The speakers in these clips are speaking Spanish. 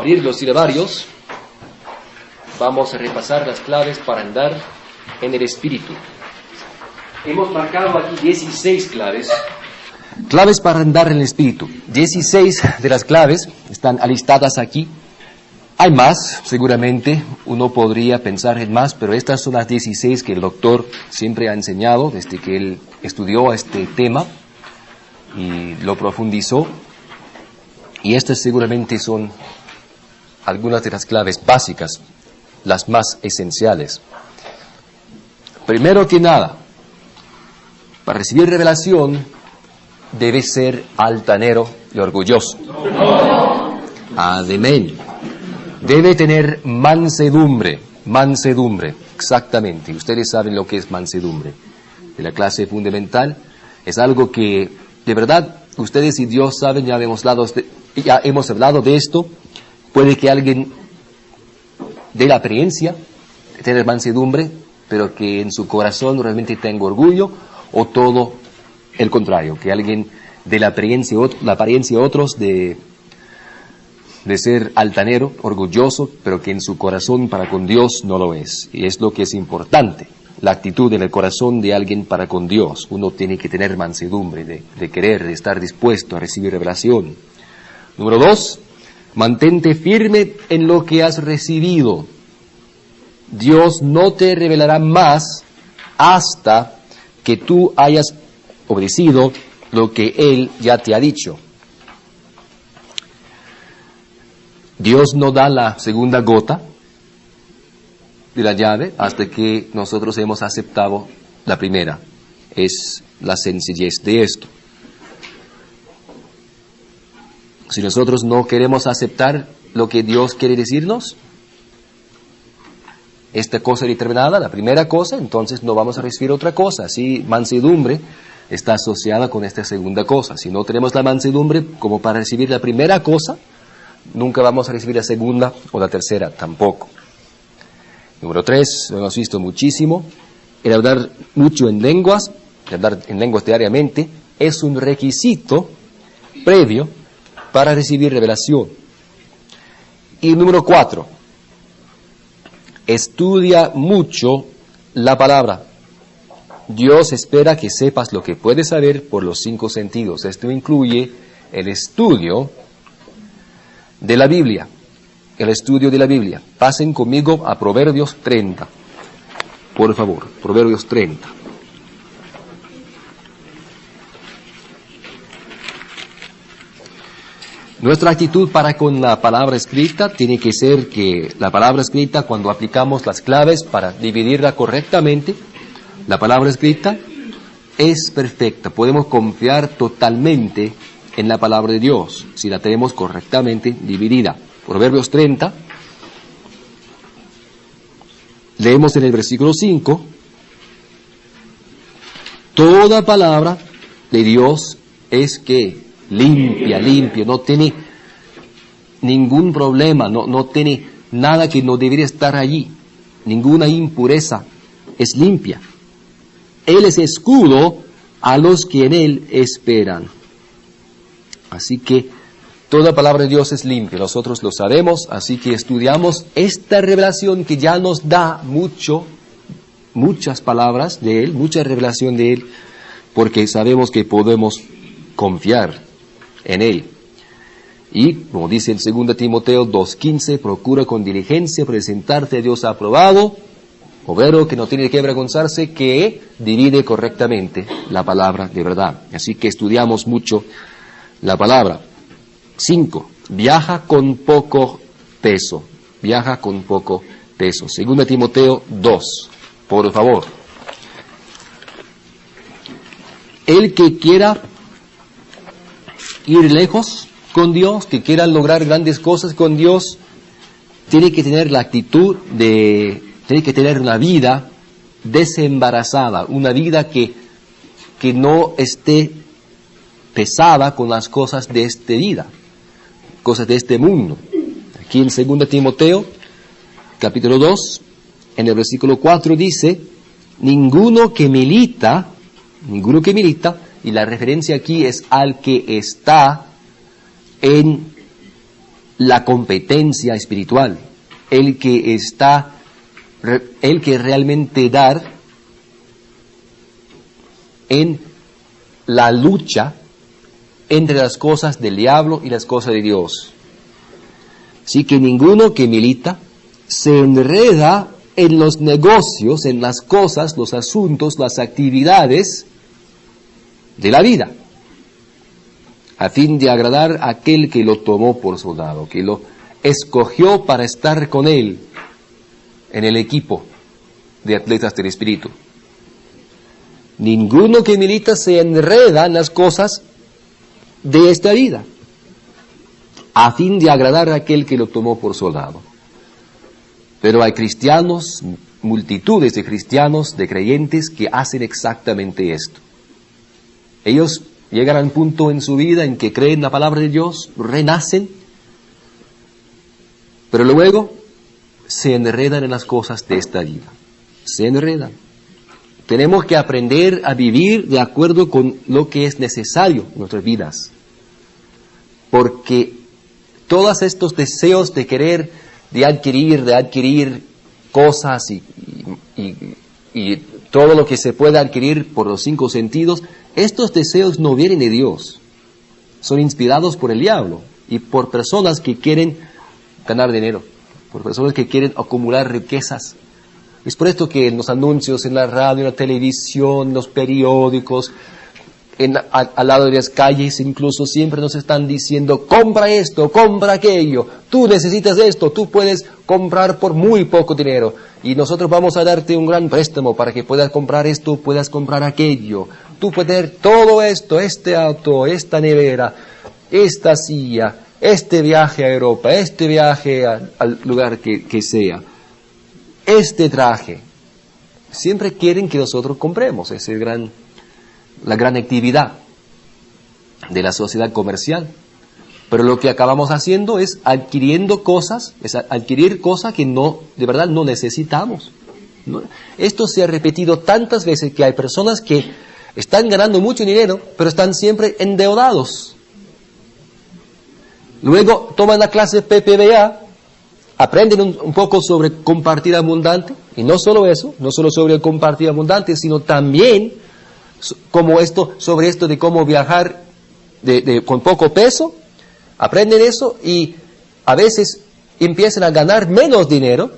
abrir los silabarios, vamos a repasar las claves para andar en el Espíritu. Hemos marcado aquí 16 claves. Claves para andar en el Espíritu. 16 de las claves están alistadas aquí. Hay más, seguramente, uno podría pensar en más, pero estas son las 16 que el doctor siempre ha enseñado desde que él estudió este tema y lo profundizó. Y estas seguramente son algunas de las claves básicas, las más esenciales. Primero que nada, para recibir revelación debe ser altanero y orgulloso. Amén. Debe tener mansedumbre, exactamente. Ustedes saben lo que es mansedumbre. De la clase fundamental es algo que, de verdad, ustedes y Dios saben, ya hemos hablado de esto. Puede que alguien dé la apariencia de tener mansedumbre, pero que en su corazón realmente tenga orgullo, o todo el contrario, que alguien dé la apariencia a otros de ser altanero, orgulloso, pero que en su corazón para con Dios no lo es. Y es lo que es importante, la actitud en el corazón de alguien para con Dios. Uno tiene que tener mansedumbre, de querer, de estar dispuesto a recibir revelación. Número 2, mantente firme en lo que has recibido. Dios no te revelará más hasta que tú hayas obedecido lo que Él ya te ha dicho. Dios no da la segunda gota de la llave hasta que nosotros hemos aceptado la primera. Es la sencillez de esto. Si nosotros no queremos aceptar lo que Dios quiere decirnos, esta cosa determinada, la primera cosa, entonces no vamos a recibir otra cosa. Así, mansedumbre está asociada con esta segunda cosa. Si no tenemos la mansedumbre como para recibir la primera cosa, nunca vamos a recibir la segunda o la tercera tampoco. Número 3, lo hemos visto muchísimo, el hablar mucho en lenguas, el hablar en lenguas diariamente, es un requisito previo para recibir revelación. Y número 4, estudia mucho la palabra. Dios espera que sepas lo que puedes saber por los 5 sentidos. Esto incluye el estudio de la Biblia. El estudio de la Biblia. Pasen conmigo a Proverbios 30. Por favor, Proverbios 30. Nuestra actitud para con la palabra escrita tiene que ser que la palabra escrita, cuando aplicamos las claves para dividirla correctamente, la palabra escrita es perfecta. Podemos confiar totalmente en la palabra de Dios, si la tenemos correctamente dividida. Proverbios 30, leemos en el versículo 5, toda palabra de Dios es que limpia, no tiene ningún problema, no tiene nada que no debería estar allí, ninguna impureza, es limpia. Él es escudo a los que en Él esperan. Así que toda palabra de Dios es limpia, nosotros lo sabemos, así que estudiamos esta revelación que ya nos da muchas palabras de Él, mucha revelación de Él, porque sabemos que podemos confiar en Él. Y, como dice en 2 Timoteo 2:15, procura con diligencia presentarte a Dios aprobado, obrero que no tiene que avergonzarse, que divide correctamente la palabra de verdad. Así que estudiamos mucho la palabra. 5. Viaja con poco peso. 2 Timoteo 2, por favor. El que quiera ir lejos con Dios, que quiera lograr grandes cosas con Dios, tiene que tener la actitud tiene que tener una vida desembarazada, una vida que no esté pesada con las cosas de esta vida, cosas de este mundo. Aquí en 2 Timoteo, capítulo 2, en el versículo 4 dice, ninguno que milita, y la referencia aquí es al que está en la competencia espiritual, el que realmente dar en la lucha entre las cosas del diablo y las cosas de Dios. Así que ninguno que milita se enreda en los negocios, en las cosas, los asuntos, las actividades de la vida, a fin de agradar a aquel que lo tomó por soldado, que lo escogió para estar con él en el equipo de atletas del Espíritu. Ninguno que milita se enreda en las cosas de esta vida, a fin de agradar a aquel que lo tomó por soldado. Pero hay cristianos, multitudes de cristianos, de creyentes, que hacen exactamente esto. Ellos llegan a un punto en su vida en que creen la palabra de Dios, renacen, pero luego se enredan en las cosas de esta vida. Se enredan. Tenemos que aprender a vivir de acuerdo con lo que es necesario en nuestras vidas. Porque todos estos deseos de querer, de adquirir cosas y todo lo que se puede adquirir por los 5 sentidos, estos deseos no vienen de Dios. Son inspirados por el diablo y por personas que quieren ganar dinero, por personas que quieren acumular riquezas. Es por esto que en los anuncios, en la radio, en la televisión, en los periódicos, al lado de las calles, incluso siempre nos están diciendo: compra esto, compra aquello, tú necesitas esto, tú puedes comprar por muy poco dinero y nosotros vamos a darte un gran préstamo para que puedas comprar esto, puedas comprar aquello, tú puedes tener todo esto, este auto, esta nevera, esta silla, este viaje a Europa, este viaje al lugar que sea, este traje. Siempre quieren que nosotros compremos. Esa es la gran actividad de la sociedad comercial. Pero lo que acabamos haciendo es adquiriendo cosas, es adquirir cosas que de verdad no necesitamos. Esto se ha repetido tantas veces que hay personas que están ganando mucho dinero, pero están siempre endeudados. Luego toman la clase PPBA, aprenden un poco sobre compartir abundante, y no solo eso, no solo sobre el compartir abundante, sino también sobre esto de cómo viajar con poco peso. Aprenden eso y a veces empiezan a ganar menos dinero,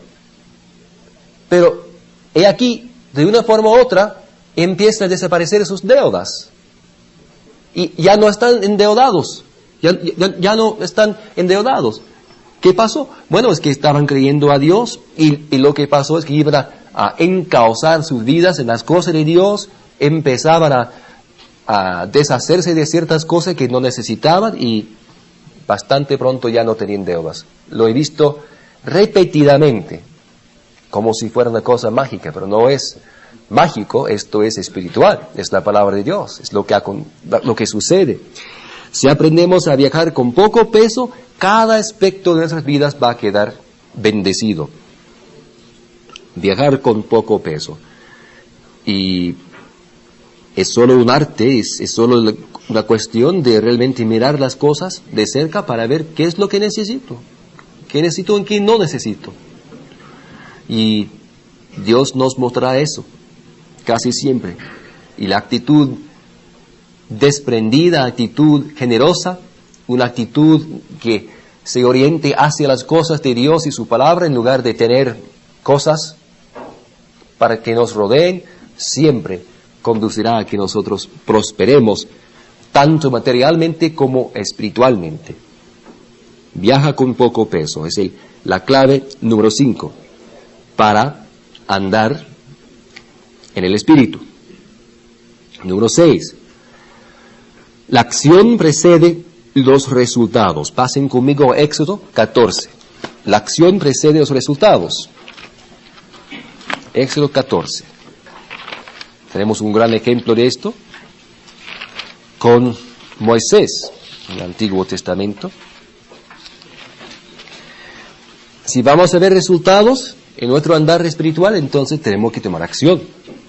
pero he aquí, de una forma u otra, empiezan a desaparecer sus deudas y ya no están endeudados, ya no están endeudados. ¿Qué pasó? Bueno, es que estaban creyendo a Dios y lo que pasó es que iban a encauzar sus vidas en las cosas de Dios, empezaban a deshacerse de ciertas cosas que no necesitaban y bastante pronto ya no tenían deudas. Lo he visto repetidamente, como si fuera una cosa mágica, pero no es mágico, esto es espiritual, es la palabra de Dios, es lo que sucede. Si aprendemos a viajar con poco peso, cada aspecto de nuestras vidas va a quedar bendecido. Viajar con poco peso. Y es solo un arte, es solo una cuestión de realmente mirar las cosas de cerca para ver qué es lo que necesito. ¿Qué necesito y qué no necesito? Y Dios nos mostrará eso, casi siempre. Y la actitud desprendida, actitud generosa, una actitud que se oriente hacia las cosas de Dios y su palabra en lugar de tener cosas para que nos rodeen, siempre conducirá a que nosotros prosperemos, tanto materialmente como espiritualmente. Viaja con poco peso, es la clave número 5, para andar en el Espíritu. Número 6, la acción precede los resultados. Pasen conmigo a Éxodo 14. La acción precede los resultados. Éxodo 14. Tenemos un gran ejemplo de esto con Moisés en el Antiguo Testamento. Si vamos a ver resultados en nuestro andar espiritual, entonces tenemos que tomar acción.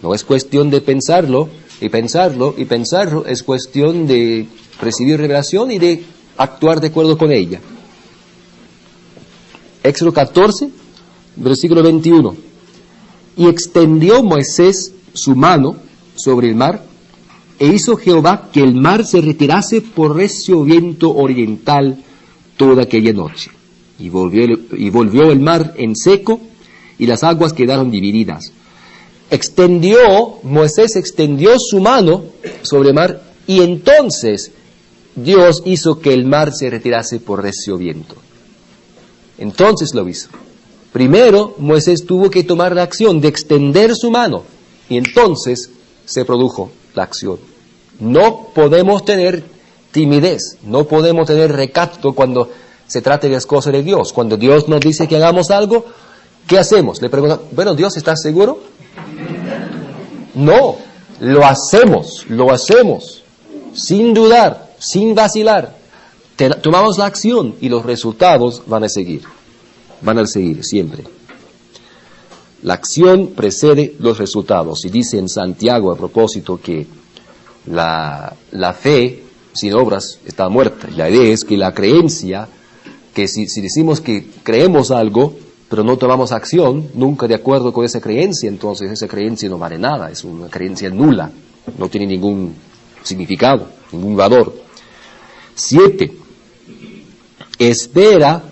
No es cuestión de pensarlo y pensarlo y pensarlo, es cuestión de recibir revelación y de actuar de acuerdo con ella. Éxodo 14, versículo 21. Y extendió Moisés su mano sobre el mar, e hizo Jehová que el mar se retirase por recio viento oriental toda aquella noche. Y volvió el mar en seco, y las aguas quedaron divididas. Moisés extendió su mano sobre el mar, y entonces Dios hizo que el mar se retirase por recio viento. Entonces lo hizo. Primero Moisés tuvo que tomar la acción de extender su mano, y entonces se produjo la acción. No podemos tener timidez, no podemos tener recato cuando se trata de las cosas de Dios. Cuando Dios nos dice que hagamos algo, ¿qué hacemos? Le preguntamos, bueno, Dios, ¿estás seguro? No, lo hacemos, sin dudar, sin vacilar. Tomamos la acción y los resultados van a seguir siempre. La acción precede los resultados. Y dice en Santiago a propósito que la fe sin obras está muerta. La idea es que la creencia, que si decimos que creemos algo, pero no tomamos acción, nunca de acuerdo con esa creencia, entonces esa creencia no vale nada, es una creencia nula, no tiene ningún significado, ningún valor. 7. Espera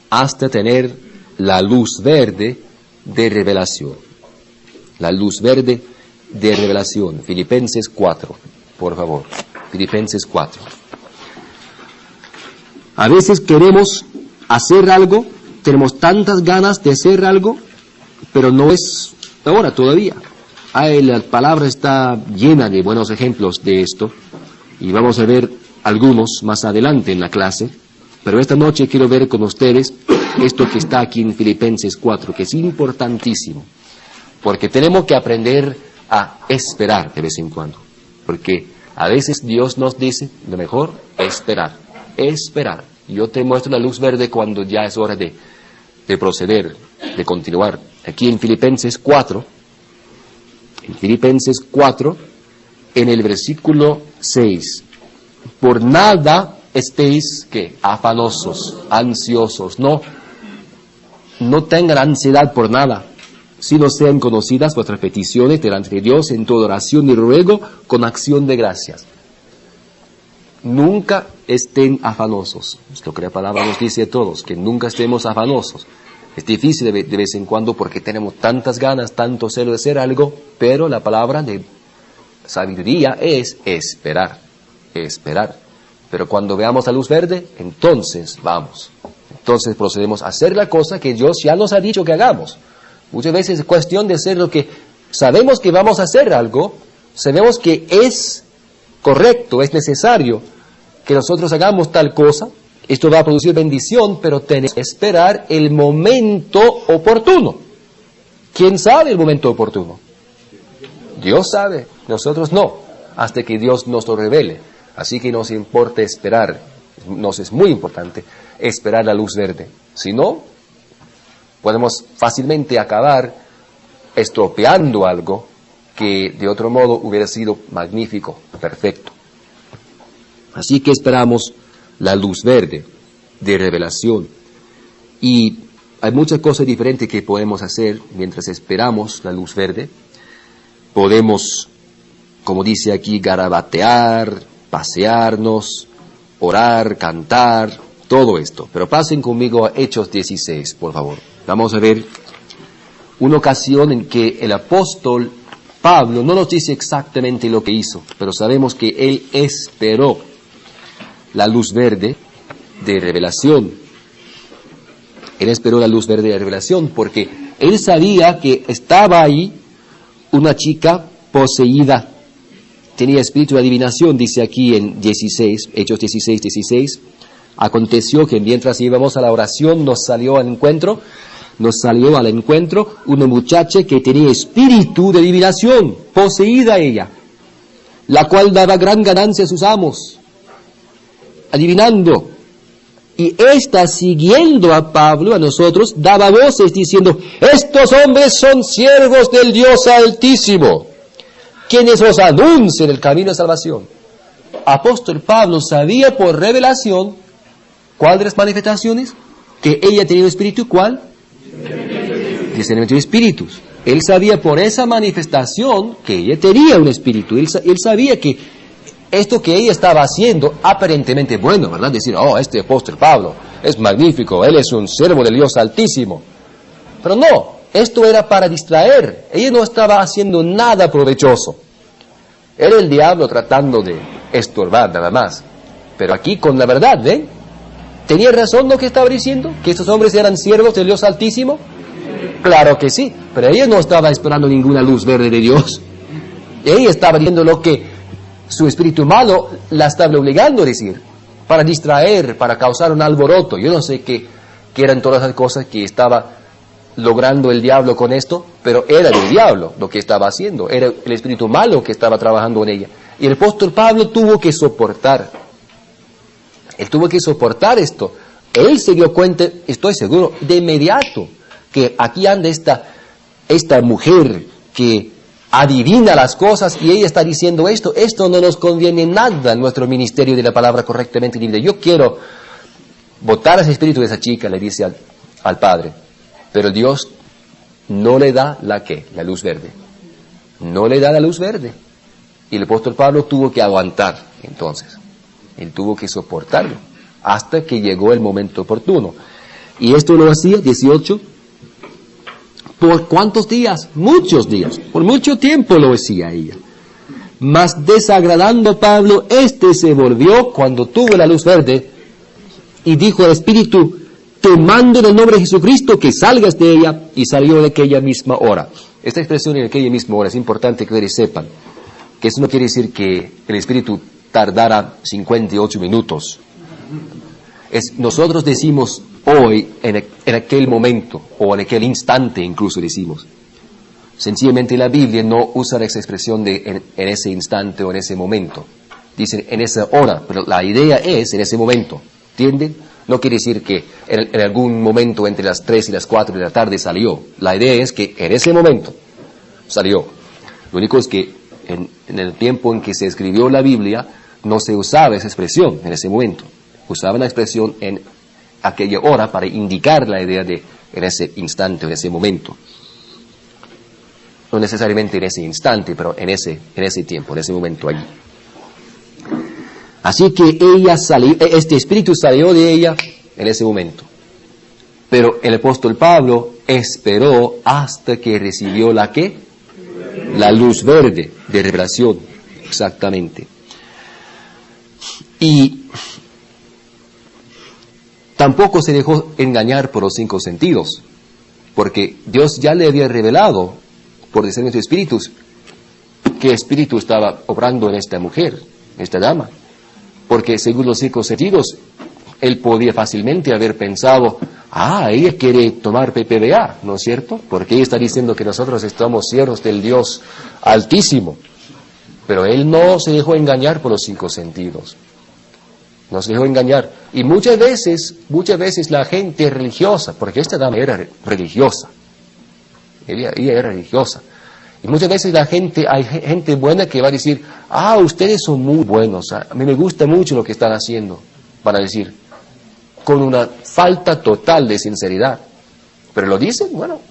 hasta tener la luz verde de revelación. La luz verde de revelación. Filipenses 4, por favor. Filipenses 4. A veces queremos hacer algo, tenemos tantas ganas de hacer algo, pero no es ahora todavía. La palabra está llena de buenos ejemplos de esto, y vamos a ver algunos más adelante en la clase, pero esta noche quiero ver con ustedes esto que está aquí en Filipenses 4, que es importantísimo, porque tenemos que aprender a esperar de vez en cuando, porque a veces Dios nos dice, lo mejor, esperar. Yo te muestro la luz verde cuando ya es hora de proceder, de continuar. Aquí en Filipenses 4, en el versículo 6, por nada estéis, ¿qué? Afanosos, ansiosos, no tengan ansiedad por nada, sino sean conocidas vuestras peticiones delante de Dios en toda oración y ruego con acción de gracias. Nunca estén afanosos. Es lo que la palabra nos dice a todos, que nunca estemos afanosos. Es difícil de vez en cuando porque tenemos tantas ganas, tanto celo de hacer algo, pero la palabra de sabiduría es esperar. Pero cuando veamos la luz verde, entonces vamos. Entonces procedemos a hacer la cosa que Dios ya nos ha dicho que hagamos. Muchas veces es cuestión de hacer lo que sabemos que vamos a hacer algo, sabemos que es correcto, es necesario que nosotros hagamos tal cosa. Esto va a producir bendición, pero tenemos que esperar el momento oportuno. ¿Quién sabe el momento oportuno? Dios sabe, nosotros no, hasta que Dios nos lo revele. Así que nos importa esperar, nos es muy importante esperar la luz verde. Si no, podemos fácilmente acabar estropeando algo que de otro modo hubiera sido magnífico, perfecto. Así que esperamos la luz verde de revelación. Y hay muchas cosas diferentes que podemos hacer mientras esperamos la luz verde. Podemos, como dice aquí, garabatear, pasearnos, orar, cantar, todo esto. Pero pasen conmigo a Hechos 16, por favor. Vamos a ver una ocasión en que el apóstol Pablo no nos dice exactamente lo que hizo, pero sabemos que él esperó la luz verde de revelación. Él esperó la luz verde de revelación porque él sabía que estaba ahí una chica poseída. Tenía espíritu de adivinación, dice aquí en 16, Hechos 16. Aconteció que mientras íbamos a la oración nos salió al encuentro una muchacha que tenía espíritu de adivinación, poseída ella, la cual daba gran ganancia a sus amos, adivinando. Y ésta, siguiendo a Pablo, a nosotros, daba voces diciendo: estos hombres son siervos del Dios Altísimo, quienes os anuncian el camino de salvación. Apóstol Pablo sabía por revelación, ¿cuál de las manifestaciones? que ella tenía un espíritu, ¿cuál? Discernimiento de espíritus. Él sabía por esa manifestación que ella tenía un espíritu. Él sabía que esto que ella estaba haciendo, aparentemente bueno, ¿verdad? Decir, oh, este apóstol Pablo es magnífico, él es un siervo del Dios Altísimo. Pero no, esto era para distraer. Ella no estaba haciendo nada provechoso. Era el diablo tratando de estorbar nada más. Pero aquí con la verdad, ¿ven? ¿Tenía razón lo que estaba diciendo? ¿Que estos hombres eran siervos del Dios Altísimo? Claro que sí, pero ella no estaba esperando ninguna luz verde de Dios. Ella estaba diciendo lo que su espíritu malo la estaba obligando a decir, para distraer, para causar un alboroto. Yo no sé qué eran todas las cosas que estaba logrando el diablo con esto, pero era del diablo lo que estaba haciendo, era el espíritu malo que estaba trabajando en ella. Y el apóstol Pablo tuvo que soportar. Él tuvo que soportar esto. Él se dio cuenta, estoy seguro, de inmediato, que aquí anda esta mujer que adivina las cosas y ella está diciendo esto no nos conviene nada en nuestro ministerio de la palabra correctamente libre. Yo quiero botar ese espíritu de esa chica, le dice al padre, pero Dios no le da la luz verde. No le da la luz verde. Y el apóstol Pablo tuvo que aguantar, entonces. Él tuvo que soportarlo hasta que llegó el momento oportuno. Y esto lo hacía, 18, ¿por cuántos días? Muchos días. Por mucho tiempo lo hacía ella. Mas desagradando a Pablo, se volvió cuando tuvo la luz verde y dijo al Espíritu, te mando en el nombre de Jesucristo que salgas de ella, y salió de aquella misma hora. Esta expresión en aquella misma hora es importante que ustedes sepan, que eso no quiere decir que el Espíritu tardara 58 minutos. Nosotros decimos hoy, en aquel momento, o en aquel instante incluso decimos. Sencillamente la Biblia no usa esa expresión de en ese instante o en ese momento. Dicen en esa hora, pero la idea es en ese momento. ¿Entienden? No quiere decir que en algún momento entre las 3 y las 4 de la tarde salió. La idea es que en ese momento salió. Lo único es que en el tiempo en que se escribió la Biblia no se usaba esa expresión en ese momento. Usaban la expresión en aquella hora para indicar la idea de en ese instante, en ese momento. No necesariamente en ese instante, pero en ese tiempo, en ese momento allí. Así que ella salió, este espíritu salió de ella en ese momento. Pero el apóstol Pablo esperó hasta que recibió la luz verde de revelación, exactamente. Y tampoco se dejó engañar por los 5 sentidos, porque Dios ya le había revelado por discernimiento de espíritus qué espíritu estaba obrando en esta mujer, esta dama. Porque según los 5 sentidos, él podía fácilmente haber pensado, ella quiere tomar PPDA, ¿no es cierto? Porque ella está diciendo que nosotros estamos siervos del Dios Altísimo. Pero él no se dejó engañar por los 5 sentidos. No se dejó engañar. Y muchas veces la gente religiosa, porque esta dama era religiosa. Ella era religiosa. Y muchas veces hay gente buena que va a decir, ustedes son muy buenos, a mí me gusta mucho lo que están haciendo, van a decir, con una falta total de sinceridad. Pero lo dicen,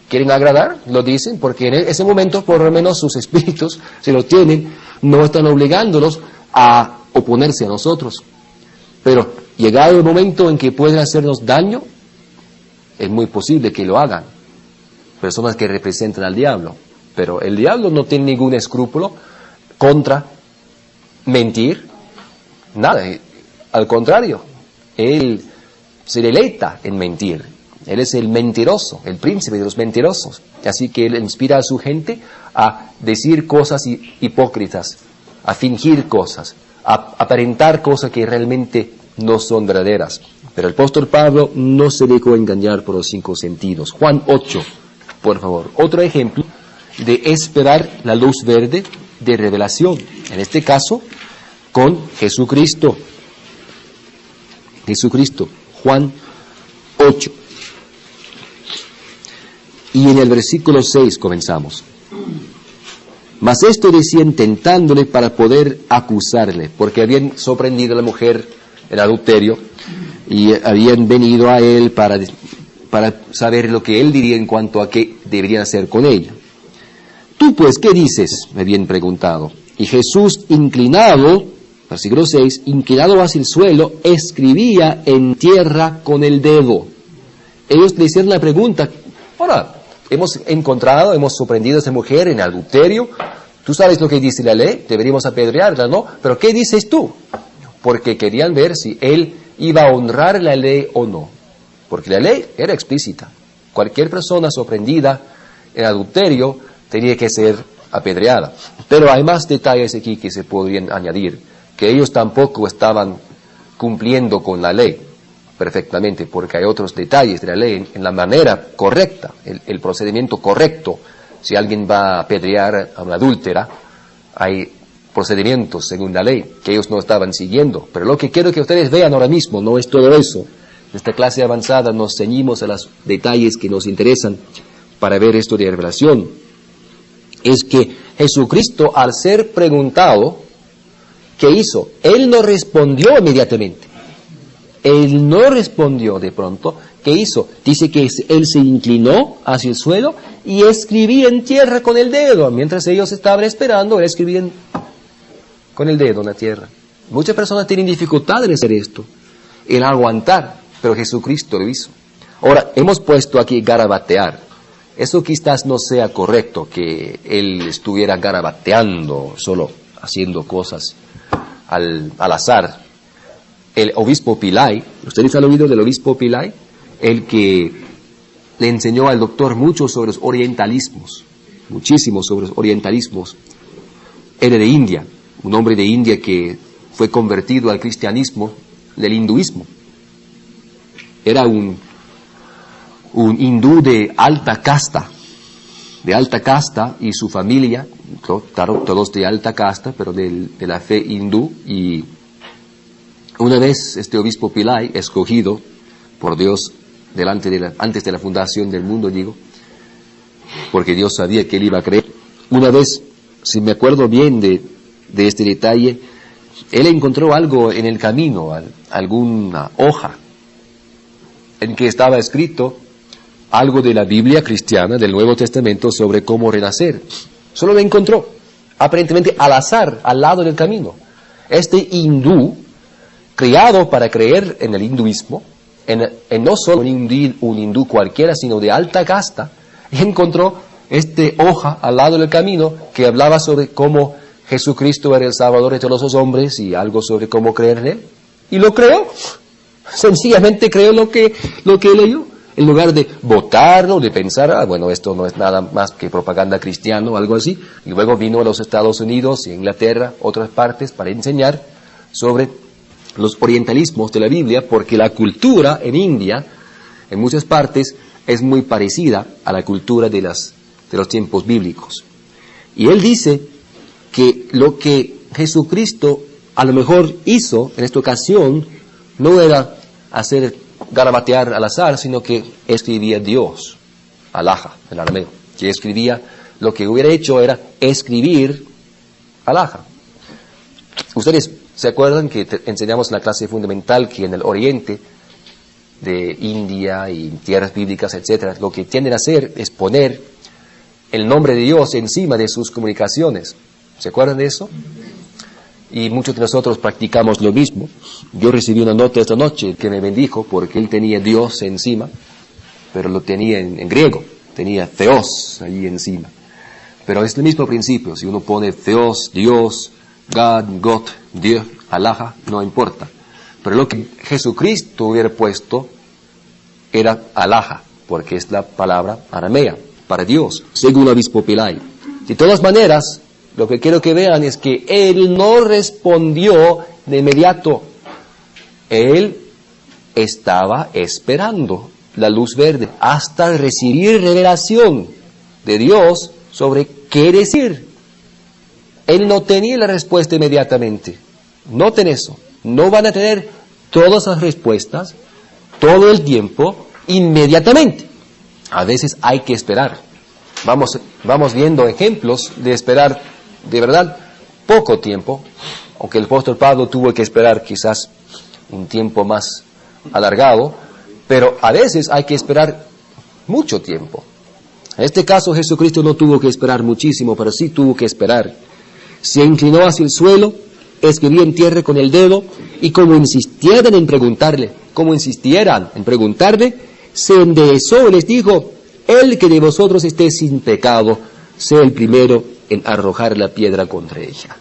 quieren agradar, lo dicen, porque en ese momento por lo menos sus espíritus, si lo tienen, no están obligándolos a oponerse a nosotros. Pero llegado el momento en que pueden hacernos daño, es muy posible que lo hagan. Personas que representan al diablo. Pero el diablo no tiene ningún escrúpulo contra mentir, nada. Al contrario, él se deleita en mentir. Él es el mentiroso, el príncipe de los mentirosos. Así que él inspira a su gente a decir cosas hipócritas, a fingir cosas, a aparentar cosas que realmente no son verdaderas. Pero el apóstol Pablo no se dejó engañar por los 5 sentidos. Juan 8, por favor. Otro ejemplo de esperar la luz verde de revelación. En este caso, con Jesucristo. Juan 8. Y en el versículo 6 comenzamos. Mas esto decían tentándole para poder acusarle, porque habían sorprendido a la mujer en adulterio, y habían venido a él para saber lo que él diría en cuanto a qué deberían hacer con ella. Tú pues, ¿qué dices?, me habían preguntado. Y Jesús, inclinado, versículo 6, inclinado hacia el suelo, escribía en tierra con el dedo. Ellos le hicieron la pregunta: ahora, hemos sorprendido a esa mujer en adulterio, tú sabes lo que dice la ley, deberíamos apedrearla, ¿no? Pero ¿qué dices tú? Porque querían ver si él iba a honrar la ley o no. Porque la ley era explícita. Cualquier persona sorprendida en adulterio tenía que ser apedreada. Pero hay más detalles aquí que se podrían añadir, que ellos tampoco estaban cumpliendo con la ley perfectamente, porque hay otros detalles de la ley en la manera correcta, el procedimiento correcto. Si alguien va a apedrear a una adúltera, hay procedimientos según la ley que ellos no estaban siguiendo. Pero lo que quiero que ustedes vean ahora mismo no es todo eso. En esta clase avanzada nos ceñimos a los detalles que nos interesan para ver esto de revelación. Es que Jesucristo, al ser preguntado, ¿qué hizo? Él no respondió inmediatamente. Él no respondió de pronto. ¿Qué hizo? Dice que él se inclinó hacia el suelo y escribía en tierra con el dedo. Mientras ellos estaban esperando, él escribía con el dedo en la tierra. Muchas personas tienen dificultad en hacer esto, en aguantar, pero Jesucristo lo hizo. Ahora, hemos puesto aquí garabatear. Eso quizás no sea correcto, que él estuviera garabateando, solo haciendo cosas al azar. El obispo Pillay, ¿ustedes han oído del obispo Pillay? El que le enseñó al doctor mucho sobre los orientalismos, muchísimo sobre los orientalismos. Era de India, un hombre de India que fue convertido al cristianismo del hinduismo. Era un hindú de alta casta, y su familia, claro, todos de alta casta, pero de la fe hindú. Y una vez este obispo Pillay, escogido por Dios antes de la fundación del mundo, porque Dios sabía que él iba a creer, una vez, si me acuerdo bien de este detalle, él encontró algo en el camino, alguna hoja, en que estaba escrito algo de la Biblia cristiana, del Nuevo Testamento, sobre cómo renacer. Solo lo encontró, aparentemente al azar, al lado del camino. Este hindú, criado para creer en el hinduismo, en no solo un hindú cualquiera, sino de alta casta, encontró esta hoja al lado del camino que hablaba sobre cómo Jesucristo era el Salvador de todos los hombres y algo sobre cómo creer en él. Y lo creó. Sencillamente creó lo que leyó. En lugar de votarlo, de pensar, bueno, esto no es nada más que propaganda cristiana o algo así. Y luego vino a los Estados Unidos y Inglaterra, otras partes, para enseñar sobre los orientalismos de la Biblia, porque la cultura en India, en muchas partes, es muy parecida a la cultura de los tiempos bíblicos. Y él dice que lo que Jesucristo a lo mejor hizo en esta ocasión no era garabatear al azar, sino que escribía Dios, Alaha, en arameo, que escribía, lo que hubiera hecho era escribir Alaha. Ustedes se acuerdan que enseñamos en la clase fundamental que en el oriente de India y tierras bíblicas, etcétera, lo que tienden a hacer es poner el nombre de Dios encima de sus comunicaciones. ¿Se acuerdan de eso? Y muchos de nosotros practicamos lo mismo. Yo recibí una nota esta noche que me bendijo porque él tenía Dios encima, pero lo tenía en griego, tenía Theos allí encima. Pero es el mismo principio, si uno pone Theos, Dios, God, Dios, Alaha, no importa. Pero lo que Jesucristo hubiera puesto era Alaha, porque es la palabra aramea para Dios, según el obispo Pillay. De todas maneras, lo que quiero que vean es que él no respondió de inmediato. Él estaba esperando la luz verde hasta recibir revelación de Dios sobre qué decir. Él no tenía la respuesta inmediatamente. Noten eso. No van a tener todas las respuestas todo el tiempo inmediatamente. A veces hay que esperar. Vamos viendo ejemplos de esperar de verdad poco tiempo, aunque el apóstol Pablo tuvo que esperar quizás un tiempo más alargado, pero a veces hay que esperar mucho tiempo. En este caso Jesucristo no tuvo que esperar muchísimo, pero sí tuvo que esperar. Se inclinó hacia el suelo, escribía en tierra con el dedo, y como insistieran en preguntarle, se enderezó y les dijo: el que de vosotros esté sin pecado, sea el primero en arrojar la piedra contra ella.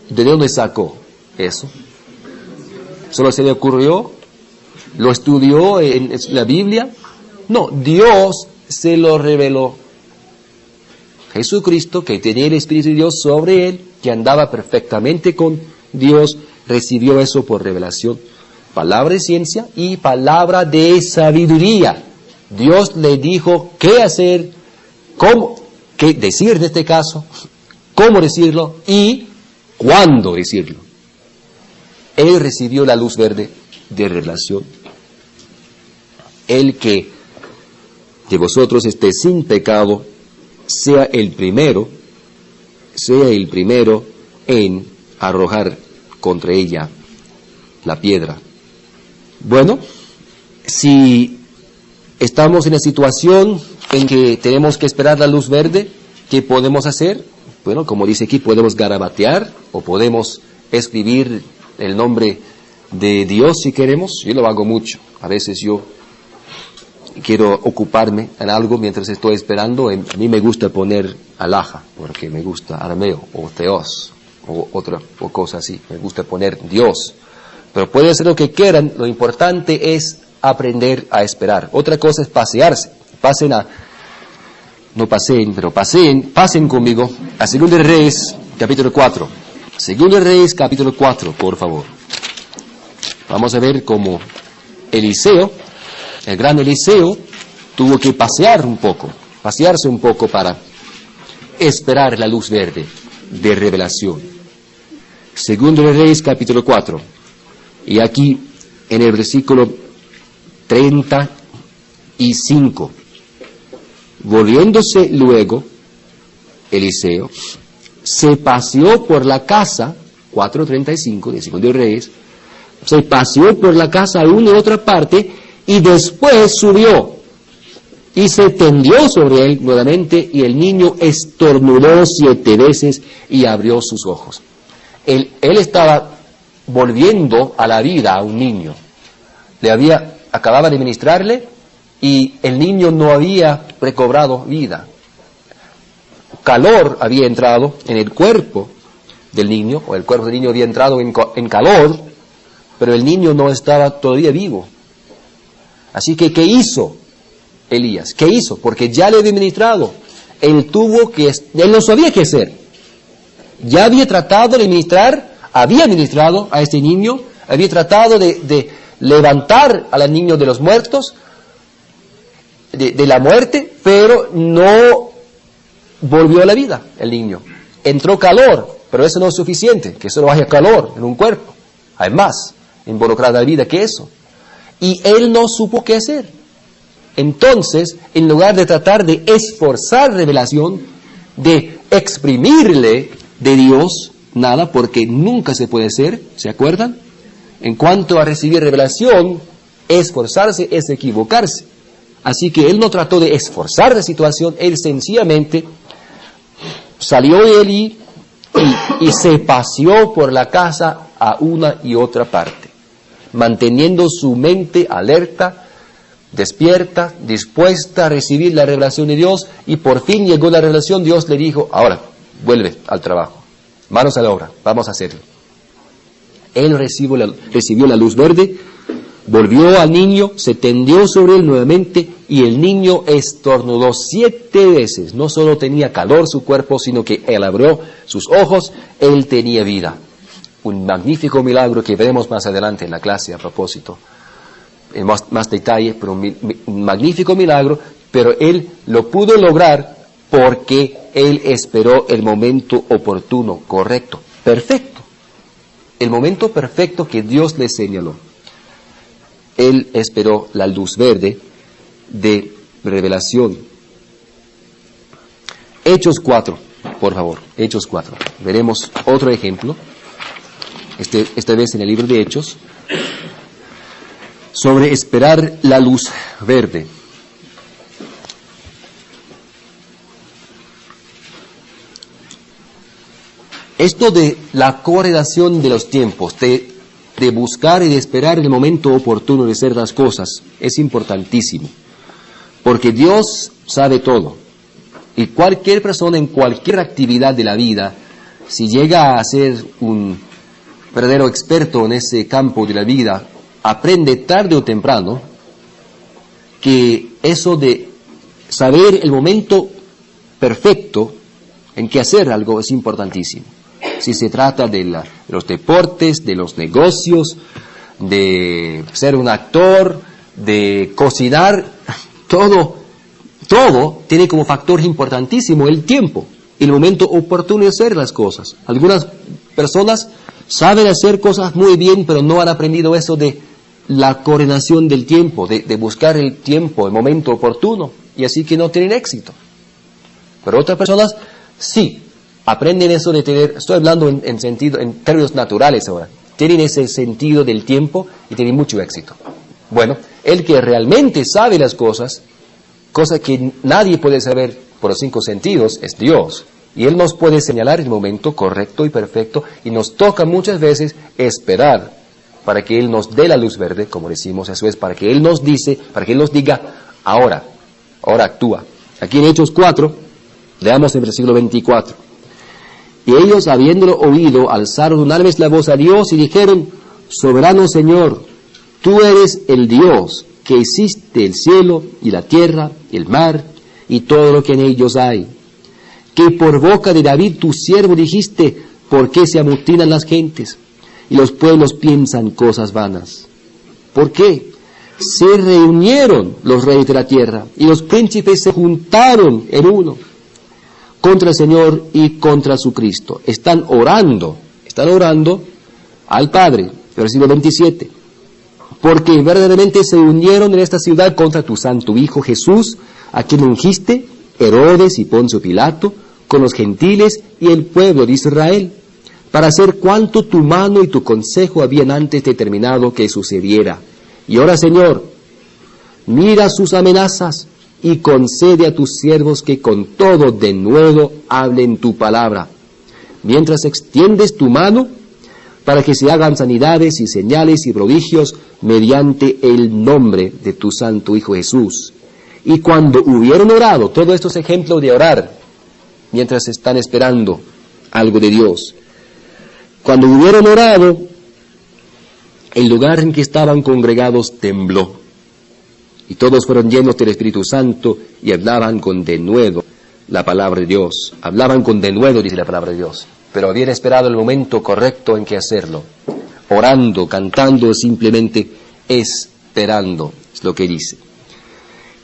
¿De dónde sacó eso? ¿Solo se le ocurrió? ¿Lo estudió en la Biblia? No, Dios se lo reveló. Jesucristo, que tenía el Espíritu de Dios sobre él, que andaba perfectamente con Dios, recibió eso por revelación. Palabra de ciencia y palabra de sabiduría. Dios le dijo qué hacer, qué decir en este caso, cómo decirlo y cuándo decirlo. Él recibió la luz verde de revelación. El que de vosotros esté sin pecado, sea el primero en arrojar contra ella la piedra. Bueno, si estamos en la situación en que tenemos que esperar la luz verde, ¿qué podemos hacer? Bueno, como dice aquí, podemos garabatear o podemos escribir el nombre de Dios si queremos. Yo lo hago mucho. A veces yo quiero ocuparme en algo mientras estoy esperando. A mí me gusta poner alhaja, porque me gusta arameo o teos o otra o cosa así. Me gusta poner Dios. Pero puede hacer lo que quieran. Lo importante es aprender a esperar. Otra cosa es pasearse. Pasen conmigo a 2 de Reyes, capítulo 4. 2 de Reyes, capítulo 4, por favor. Vamos a ver cómo Eliseo, el gran Eliseo, tuvo que pasearse un poco para esperar la luz verde de revelación. 2 de Reyes, capítulo 4. Y aquí, en el versículo 35, volviéndose luego, Eliseo se paseó por la casa, 4:35 de 2 de Reyes, se paseó por la casa a una y otra parte, y después subió, y se tendió sobre él nuevamente, y el niño estornudó 7 veces, y abrió sus ojos. Él estaba volviendo a la vida a un niño. Acababa de ministrarle, y el niño no había recobrado vida. Calor había entrado en el cuerpo del niño, o el cuerpo del niño había entrado en calor, pero el niño no estaba todavía vivo. Así que, ¿qué hizo Elías? ¿Qué hizo? Porque ya le había ministrado. Él no sabía qué hacer. Ya había tratado de ministrar, había ministrado a este niño, había tratado de levantar al niño de los muertos, de la muerte, pero no volvió a la vida el niño. Entró calor, pero eso no es suficiente, que solo haya calor en un cuerpo. Hay más involucrada la vida que eso. Y él no supo qué hacer. Entonces, en lugar de tratar de esforzar revelación, de exprimirle de Dios, nada, porque nunca se puede hacer, ¿se acuerdan? En cuanto a recibir revelación, esforzarse es equivocarse. Así que él no trató de esforzar la situación, él sencillamente salió de allí y se paseó por la casa a una y otra parte, manteniendo su mente alerta, despierta, dispuesta a recibir la revelación de Dios, y por fin llegó la revelación. Dios le dijo: ahora, vuelve al trabajo, manos a la obra, vamos a hacerlo. Él recibió la luz verde, volvió al niño, se tendió sobre él nuevamente, y el niño estornudó 7 veces. No solo tenía calor su cuerpo, sino que él abrió sus ojos, él tenía vida. Un magnífico milagro que veremos más adelante en la clase a propósito, en más detalle, pero un magnífico milagro, pero él lo pudo lograr porque él esperó el momento oportuno, correcto, perfecto, el momento perfecto que Dios le señaló. Él esperó la luz verde de revelación. Hechos 4, por favor, Hechos 4. Veremos otro ejemplo, esta vez en el libro de Hechos. sobre esperar la luz verde. Esto de la correlación de los tiempos, de buscar y de esperar el momento oportuno de hacer las cosas, es importantísimo. Porque Dios sabe todo. Y cualquier persona en cualquier actividad de la vida, si llega a ser un verdadero experto en ese campo de la vida, aprende tarde o temprano que eso de saber el momento perfecto en que hacer algo es importantísimo. Si se trata de los deportes, de los negocios, de ser un actor, de cocinar, todo tiene como factor importantísimo el tiempo, el momento oportuno de hacer las cosas. Algunas personas saben hacer cosas muy bien, pero no han aprendido eso de la coordinación del tiempo, de buscar el tiempo, el momento oportuno, y así que no tienen éxito. Pero otras personas sí aprenden eso de tener, estoy hablando en términos naturales ahora, tienen ese sentido del tiempo y tienen mucho éxito. Bueno, el que realmente sabe las cosas, cosa que nadie puede saber por los 5 sentidos, es Dios. Y Él nos puede señalar el momento correcto y perfecto, y nos toca muchas veces esperar para que Él nos dé la luz verde, como decimos, eso es, para que Él nos diga, ahora actúa. Aquí en Hechos 4, leamos el versículo 24. Y ellos, habiéndolo oído, alzaron una vez la voz a Dios y dijeron: Soberano Señor, tú eres el Dios que hiciste el cielo y la tierra, el mar y todo lo que en ellos hay. Que por boca de David tu siervo dijiste: ¿por qué se amotinan las gentes y los pueblos piensan cosas vanas? ¿Por qué? Se reunieron los reyes de la tierra y los príncipes se juntaron en uno contra el Señor y contra su Cristo. Están orando al Padre. Versículo 27. Porque verdaderamente se unieron en esta ciudad contra tu santo Hijo Jesús, a quien ungiste, Herodes y Poncio Pilato, con los gentiles y el pueblo de Israel, para hacer cuanto tu mano y tu consejo habían antes determinado que sucediera. Y ahora, Señor, mira sus amenazas y concede a tus siervos que con todo denuedo hablen tu palabra, mientras extiendes tu mano para que se hagan sanidades y señales y prodigios mediante el nombre de tu santo Hijo Jesús. Y cuando hubieron orado, todo esto es ejemplo de orar, mientras están esperando algo de Dios. Cuando hubieron orado, el lugar en que estaban congregados tembló. Y todos fueron llenos del Espíritu Santo y hablaban con denuedo la palabra de Dios. Hablaban con denuedo, dice la palabra de Dios. Pero habían esperado el momento correcto en que hacerlo. Orando, cantando, simplemente esperando, es lo que dice.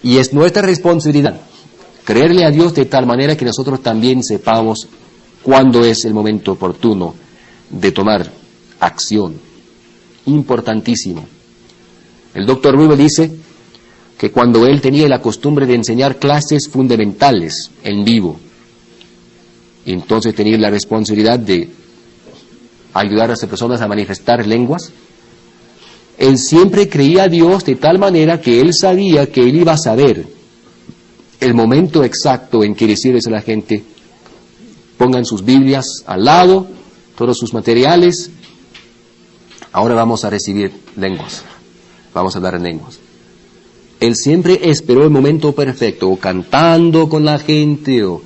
Y es nuestra responsabilidad creerle a Dios de tal manera que nosotros también sepamos cuándo es el momento oportuno de tomar acción. Importantísimo. El doctor Rubel dice que cuando él tenía la costumbre de enseñar clases fundamentales en vivo, y entonces tenía la responsabilidad de ayudar a las personas a manifestar lenguas, él siempre creía a Dios de tal manera que él sabía que él iba a saber el momento exacto en que decirles a la gente: pongan sus Biblias al lado, todos sus materiales, ahora vamos a recibir lenguas, vamos a hablar en lenguas. Él siempre esperó el momento perfecto, o cantando con la gente, o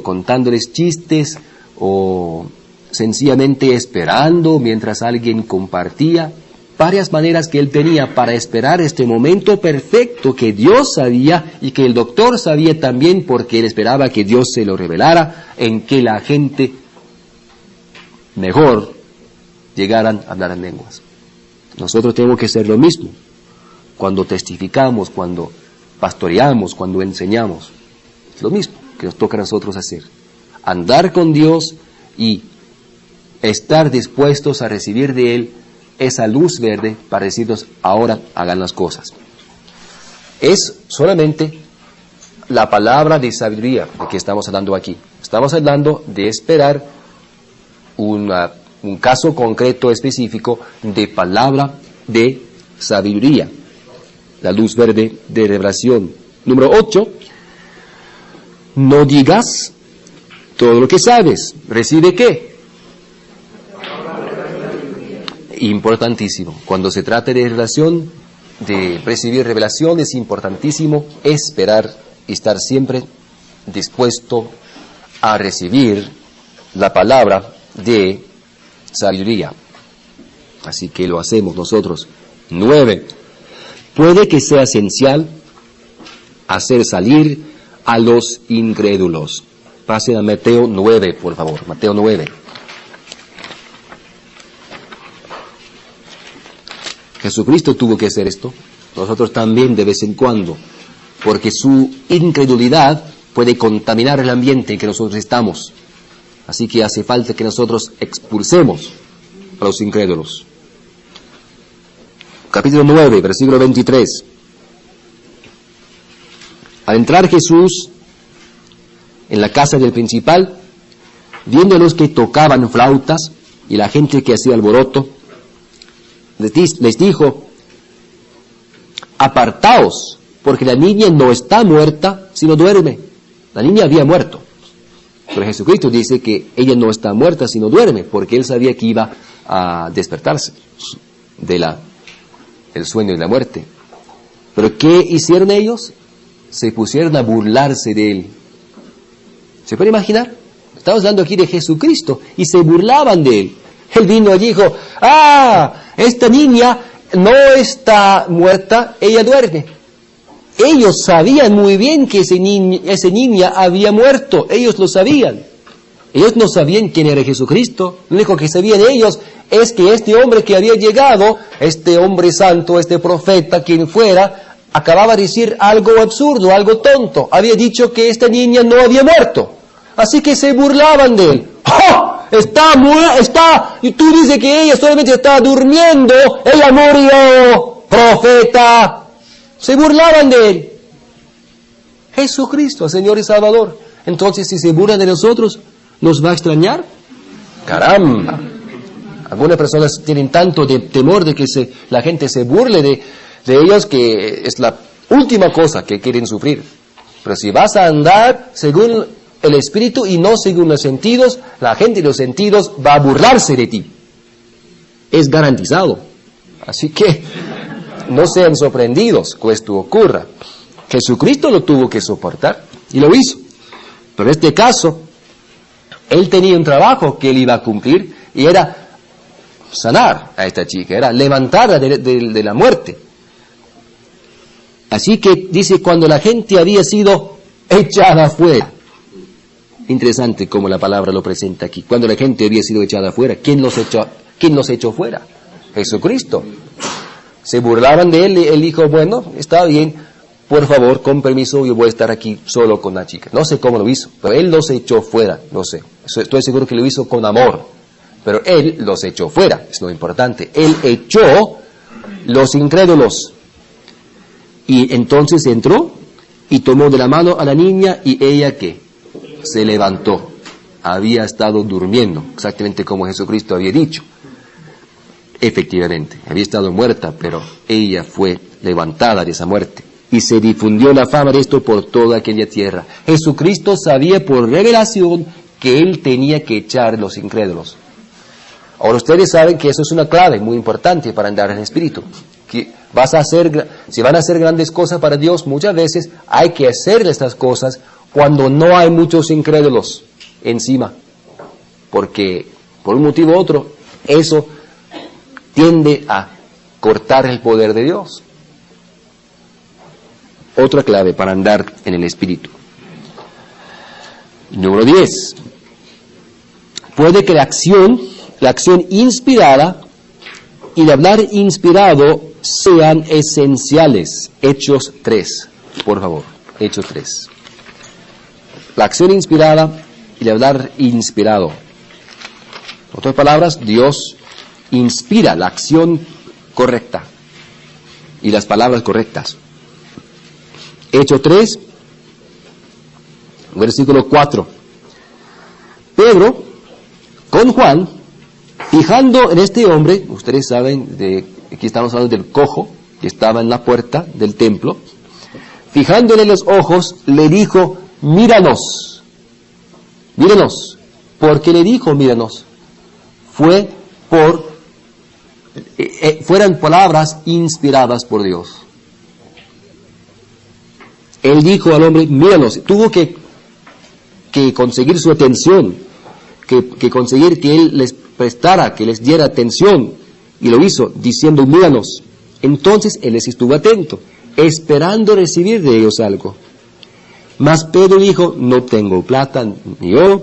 contándoles chistes, o sencillamente esperando mientras alguien compartía. Varias maneras que él tenía para esperar este momento perfecto que Dios sabía y que el doctor sabía también, porque él esperaba que Dios se lo revelara, en que la gente mejor llegaran a hablar en lenguas. Nosotros tenemos que hacer lo mismo. Cuando testificamos, cuando pastoreamos, cuando enseñamos, es lo mismo que nos toca a nosotros hacer. Andar con Dios y estar dispuestos a recibir de Él esa luz verde para decirnos: ahora hagan las cosas. Es solamente la palabra de sabiduría de que estamos hablando aquí. Estamos hablando de esperar un caso concreto específico de palabra de sabiduría, la luz verde de revelación. Número 8, no digas todo lo que sabes. ¿Recibe qué? Importantísimo. Cuando se trata de revelación, de recibir revelación, es importantísimo esperar y estar siempre dispuesto a recibir la palabra de sabiduría. Así que lo hacemos nosotros. 9. Puede que sea esencial hacer salir a los incrédulos. Pasen a Mateo 9, por favor. Mateo 9. Jesucristo tuvo que hacer esto. Nosotros también de vez en cuando. Porque su incredulidad puede contaminar el ambiente en que nosotros estamos. Así que hace falta que nosotros expulsemos a los incrédulos. Capítulo 9, versículo 23. Al entrar Jesús en la casa del principal, viendo a los que tocaban flautas y la gente que hacía alboroto, les dijo: apartaos, porque la niña no está muerta, sino duerme. La niña había muerto. Pero Jesucristo dice que ella no está muerta, sino duerme, porque él sabía que iba a despertarse del sueño y la muerte. ¿Pero qué hicieron ellos? Se pusieron a burlarse de él. ¿Se puede imaginar? Estamos hablando aquí de Jesucristo, y se burlaban de él. Él vino y dijo: esta niña no está muerta, ella duerme. Ellos sabían muy bien que esa niña había muerto. Ellos lo sabían. Ellos no sabían quién era Jesucristo. Lo único que sabían ellos es que este hombre que había llegado, este hombre santo, este profeta, quien fuera, acababa de decir algo absurdo, algo tonto. Había dicho que esta niña no había muerto. Así que se burlaban de él. ¡Oh! Está, y tú dices que ella solamente está durmiendo. Ella murió, profeta. Se burlaban de él. Jesucristo, Señor y Salvador. Entonces, si se burlan de nosotros, ¿nos va a extrañar? ¡Caramba! Algunas personas tienen tanto temor de que la gente se burle de ellos, que es la última cosa que quieren sufrir. Pero si vas a andar según el Espíritu y no según los sentidos, la gente de los sentidos va a burlarse de ti. Es garantizado. Así que no sean sorprendidos que esto ocurra. Jesucristo lo tuvo que soportar y lo hizo. Pero en este caso, él tenía un trabajo que él iba a cumplir, y era sanar a esta chica, era levantarla de la muerte. Así que dice, cuando la gente había sido echada afuera. Interesante cómo la palabra lo presenta aquí. Cuando la gente había sido echada afuera, ¿quién los echó fuera? Jesucristo. Se burlaban de él, él dijo: bueno, está bien, por favor, con permiso, yo voy a estar aquí solo con la chica. No sé cómo lo hizo, pero él los echó fuera, no sé. Estoy seguro que lo hizo con amor, pero él los echó fuera, es lo importante. Él echó los incrédulos. Y entonces entró y tomó de la mano a la niña, y ella, ¿qué? Se levantó. Había estado durmiendo, exactamente como Jesucristo había dicho. Efectivamente, había estado muerta, pero ella fue levantada de esa muerte. Y se difundió la fama de esto por toda aquella tierra. Jesucristo sabía por revelación que él tenía que echar los incrédulos. Ahora ustedes saben que eso es una clave muy importante para andar en el Espíritu. Que si van a hacer grandes cosas para Dios, muchas veces hay que hacer estas cosas cuando no hay muchos incrédulos encima. Porque por un motivo u otro, eso tiende a cortar el poder de Dios. Otra clave para andar en el Espíritu. Número 10. Puede que la acción inspirada y el hablar inspirado sean esenciales. Hechos 3, por favor. Hechos 3. La acción inspirada y el hablar inspirado. En otras palabras, Dios inspira la acción correcta y las palabras correctas. Hechos 3, versículo 4. Pedro, con Juan, fijando en este hombre, ustedes saben de aquí estamos hablando del cojo que estaba en la puerta del templo, fijándole los ojos, le dijo, míranos. ¿Por qué le dijo, míranos? Fueran palabras inspiradas por Dios. Él dijo al hombre, míranos. Tuvo que conseguir su atención, que conseguir que él les prestara, que les diera atención, y lo hizo diciendo, míranos. Entonces él les estuvo atento, esperando recibir de ellos algo. Mas Pedro dijo, no tengo plata ni oro,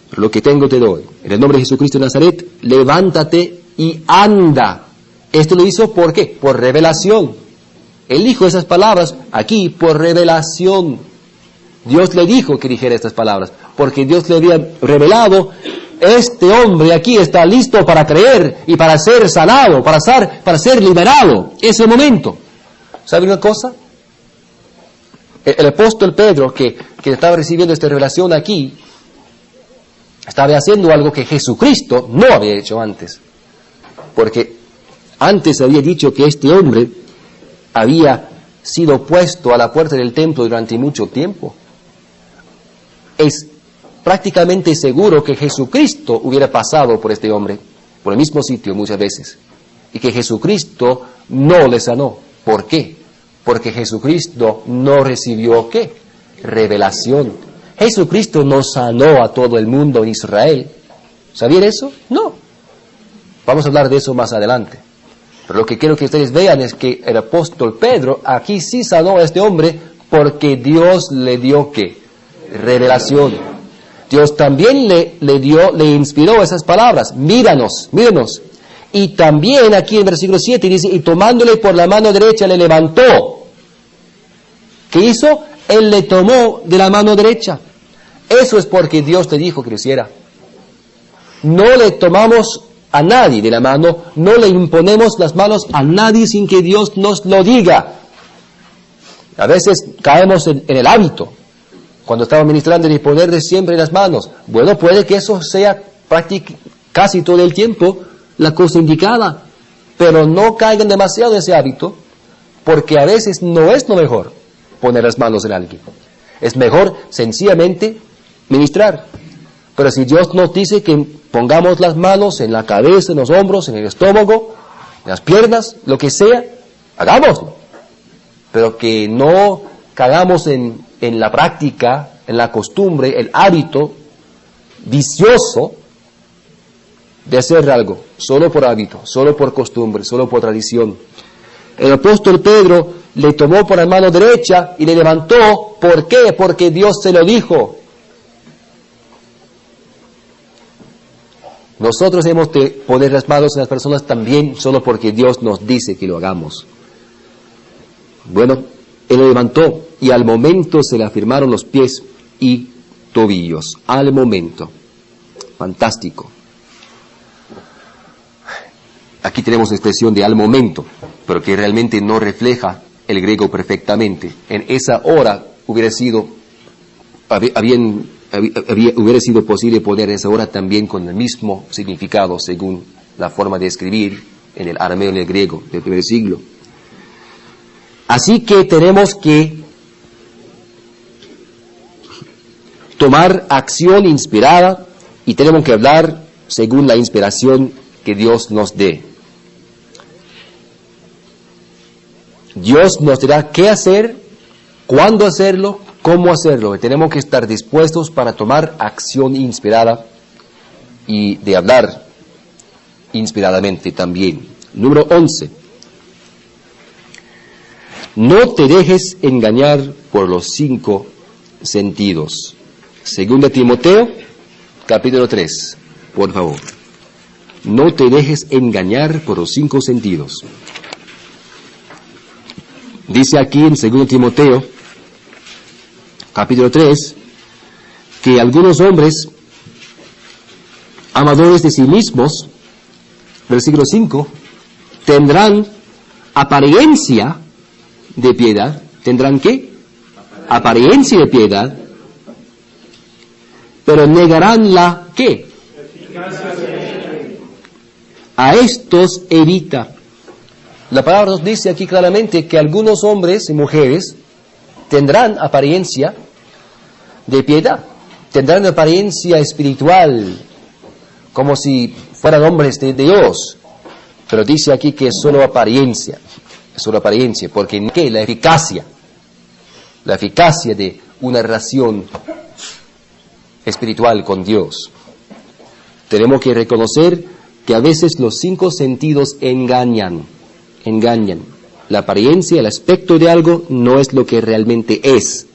pero lo que tengo te doy. En el nombre de Jesucristo de Nazaret, levántate y anda. Esto lo hizo, ¿por qué? Por revelación. Él dijo esas palabras aquí por revelación. Dios le dijo que dijera estas palabras, porque Dios le había revelado, este hombre aquí está listo para creer y para ser sanado, para ser liberado. Ese momento. ¿Sabe una cosa? El apóstol Pedro, que estaba recibiendo esta revelación aquí, estaba haciendo algo que Jesucristo no había hecho antes. Porque antes había dicho que este hombre había sido puesto a la puerta del templo durante mucho tiempo. Es prácticamente seguro que Jesucristo hubiera pasado por este hombre, por el mismo sitio muchas veces, y que Jesucristo no le sanó. ¿Por qué? Porque Jesucristo no recibió, ¿qué? Revelación. Jesucristo no sanó a todo el mundo en Israel. ¿Sabían eso? No. Vamos a hablar de eso más adelante. Pero lo que quiero que ustedes vean es que el apóstol Pedro aquí sí sanó a este hombre porque Dios le dio, ¿qué? Revelación. Dios también le inspiró esas palabras. Míranos. Y también aquí en versículo 7 dice, y tomándole por la mano derecha le levantó. ¿Qué hizo? Él le tomó de la mano derecha. Eso es porque Dios te dijo que lo hiciera. No le tomamos a nadie de la mano, no le imponemos las manos a nadie sin que Dios nos lo diga. A veces caemos en el hábito, cuando estamos ministrando, de ponerle siempre las manos. Bueno, puede que eso sea casi todo el tiempo la cosa indicada, pero no caigan demasiado en ese hábito, porque a veces no es lo mejor poner las manos en alguien. Es mejor sencillamente ministrar. Pero si Dios nos dice que pongamos las manos en la cabeza, en los hombros, en el estómago, en las piernas, lo que sea, hagámoslo. Pero que no caigamos en la práctica, en la costumbre, el hábito vicioso de hacer algo, solo por hábito, solo por costumbre, solo por tradición. El apóstol Pedro le tomó por la mano derecha y le levantó. ¿Por qué? Porque Dios se lo dijo. Nosotros hemos de poner las manos en las personas también solo porque Dios nos dice que lo hagamos. Bueno, él lo levantó y al momento se le afirmaron los pies y tobillos. Al momento. Fantástico. Aquí tenemos la expresión de al momento, pero que realmente no refleja el griego perfectamente. En esa hora hubiera sido posible poner esa hora también con el mismo significado según la forma de escribir en el arameo y en el griego del primer siglo. Así que tenemos que tomar acción inspirada y tenemos que hablar según la inspiración que Dios nos dé. Dios nos dirá qué hacer, cuándo hacerlo, cómo hacerlo. Y tenemos que estar dispuestos para tomar acción inspirada y de hablar inspiradamente también. Número 11. No te dejes engañar por los 5 sentidos. 2 Timoteo, capítulo 3, por favor. No te dejes engañar por los 5 sentidos. Dice aquí en 2 Timoteo, capítulo 3, que algunos hombres, amadores de sí mismos, versículo 5, tendrán apariencia de piedad. ¿Tendrán qué? Apariencia de piedad, pero negarán la ¿qué? A estos evita. La palabra nos dice aquí claramente que algunos hombres y mujeres tendrán apariencia de piedad, tendrán apariencia espiritual, como si fueran hombres de Dios, pero dice aquí que es solo apariencia, porque ¿qué? La eficacia de una relación espiritual con Dios. Tenemos que reconocer que a veces los 5 sentidos engañan. La apariencia, el aspecto de algo no es lo que realmente es.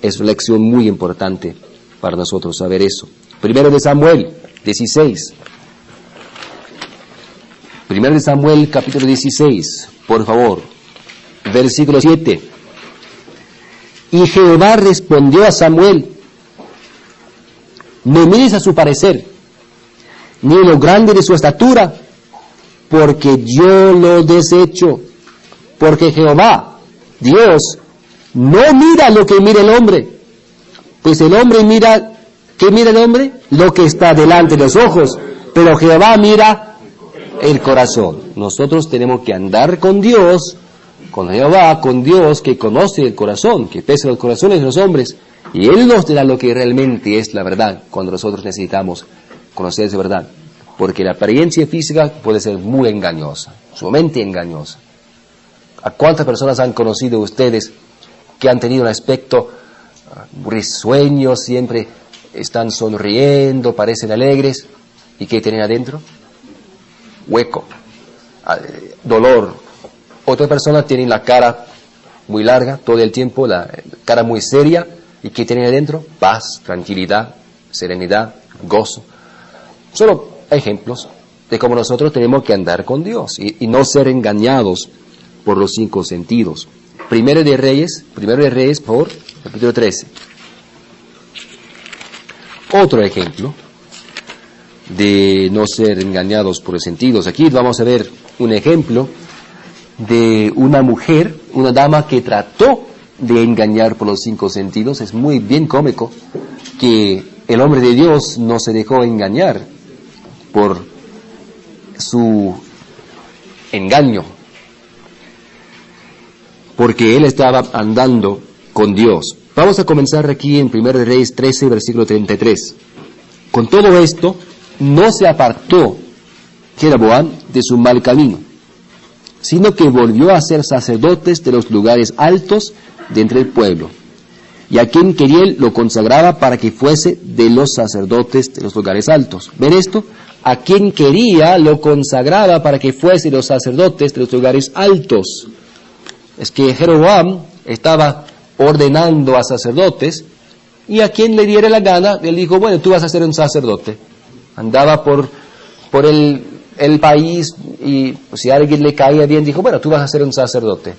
Es una lección muy importante para nosotros saber eso. 1 de Samuel 16. 1 de Samuel capítulo 16, por favor, versículo 7. Y Jehová respondió a Samuel: no mires a su parecer, ni lo grande de su estatura, porque yo lo desecho. Porque Jehová, Dios, no mira lo que mira el hombre, pues el hombre mira, ¿qué mira el hombre? Lo que está delante de los ojos, pero Jehová mira el corazón. Nosotros tenemos que andar con Dios, con Jehová, con Dios que conoce el corazón, que pesa los corazones de los hombres, y Él nos dirá lo que realmente es la verdad cuando nosotros necesitamos conocer esa verdad. Porque la apariencia física puede ser muy engañosa, sumamente engañosa. ¿A cuántas personas han conocido ustedes que han tenido un aspecto risueño, siempre están sonriendo, parecen alegres, y qué tienen adentro? Hueco, dolor. Otras personas tienen la cara muy larga todo el tiempo, la cara muy seria, y qué tienen adentro? Paz, tranquilidad, serenidad, gozo. Solo ejemplos de cómo nosotros tenemos que andar con Dios y no ser engañados por los 5 sentidos. Primero de Reyes, por capítulo 13. Otro ejemplo de no ser engañados por los sentidos. Aquí vamos a ver un ejemplo de una mujer, una dama que trató de engañar por los 5 sentidos. Es muy bien cómico que el hombre de Dios no se dejó engañar por su engaño, porque él estaba andando con Dios. Vamos a comenzar aquí en 1 Reyes 13, versículo 33. Con todo esto, no se apartó Jeroboam de su mal camino, sino que volvió a ser sacerdotes de los lugares altos de entre el pueblo, y a quien quería él lo consagraba para que fuese de los sacerdotes de los lugares altos. ¿Ven esto? A quien quería lo consagraba para que fuese de los sacerdotes de los lugares altos. Es que Jeroboam estaba ordenando a sacerdotes, y a quien le diera la gana, él dijo, bueno, tú vas a ser un sacerdote. Andaba por el país, y si a alguien le caía bien, dijo, bueno, tú vas a ser un sacerdote.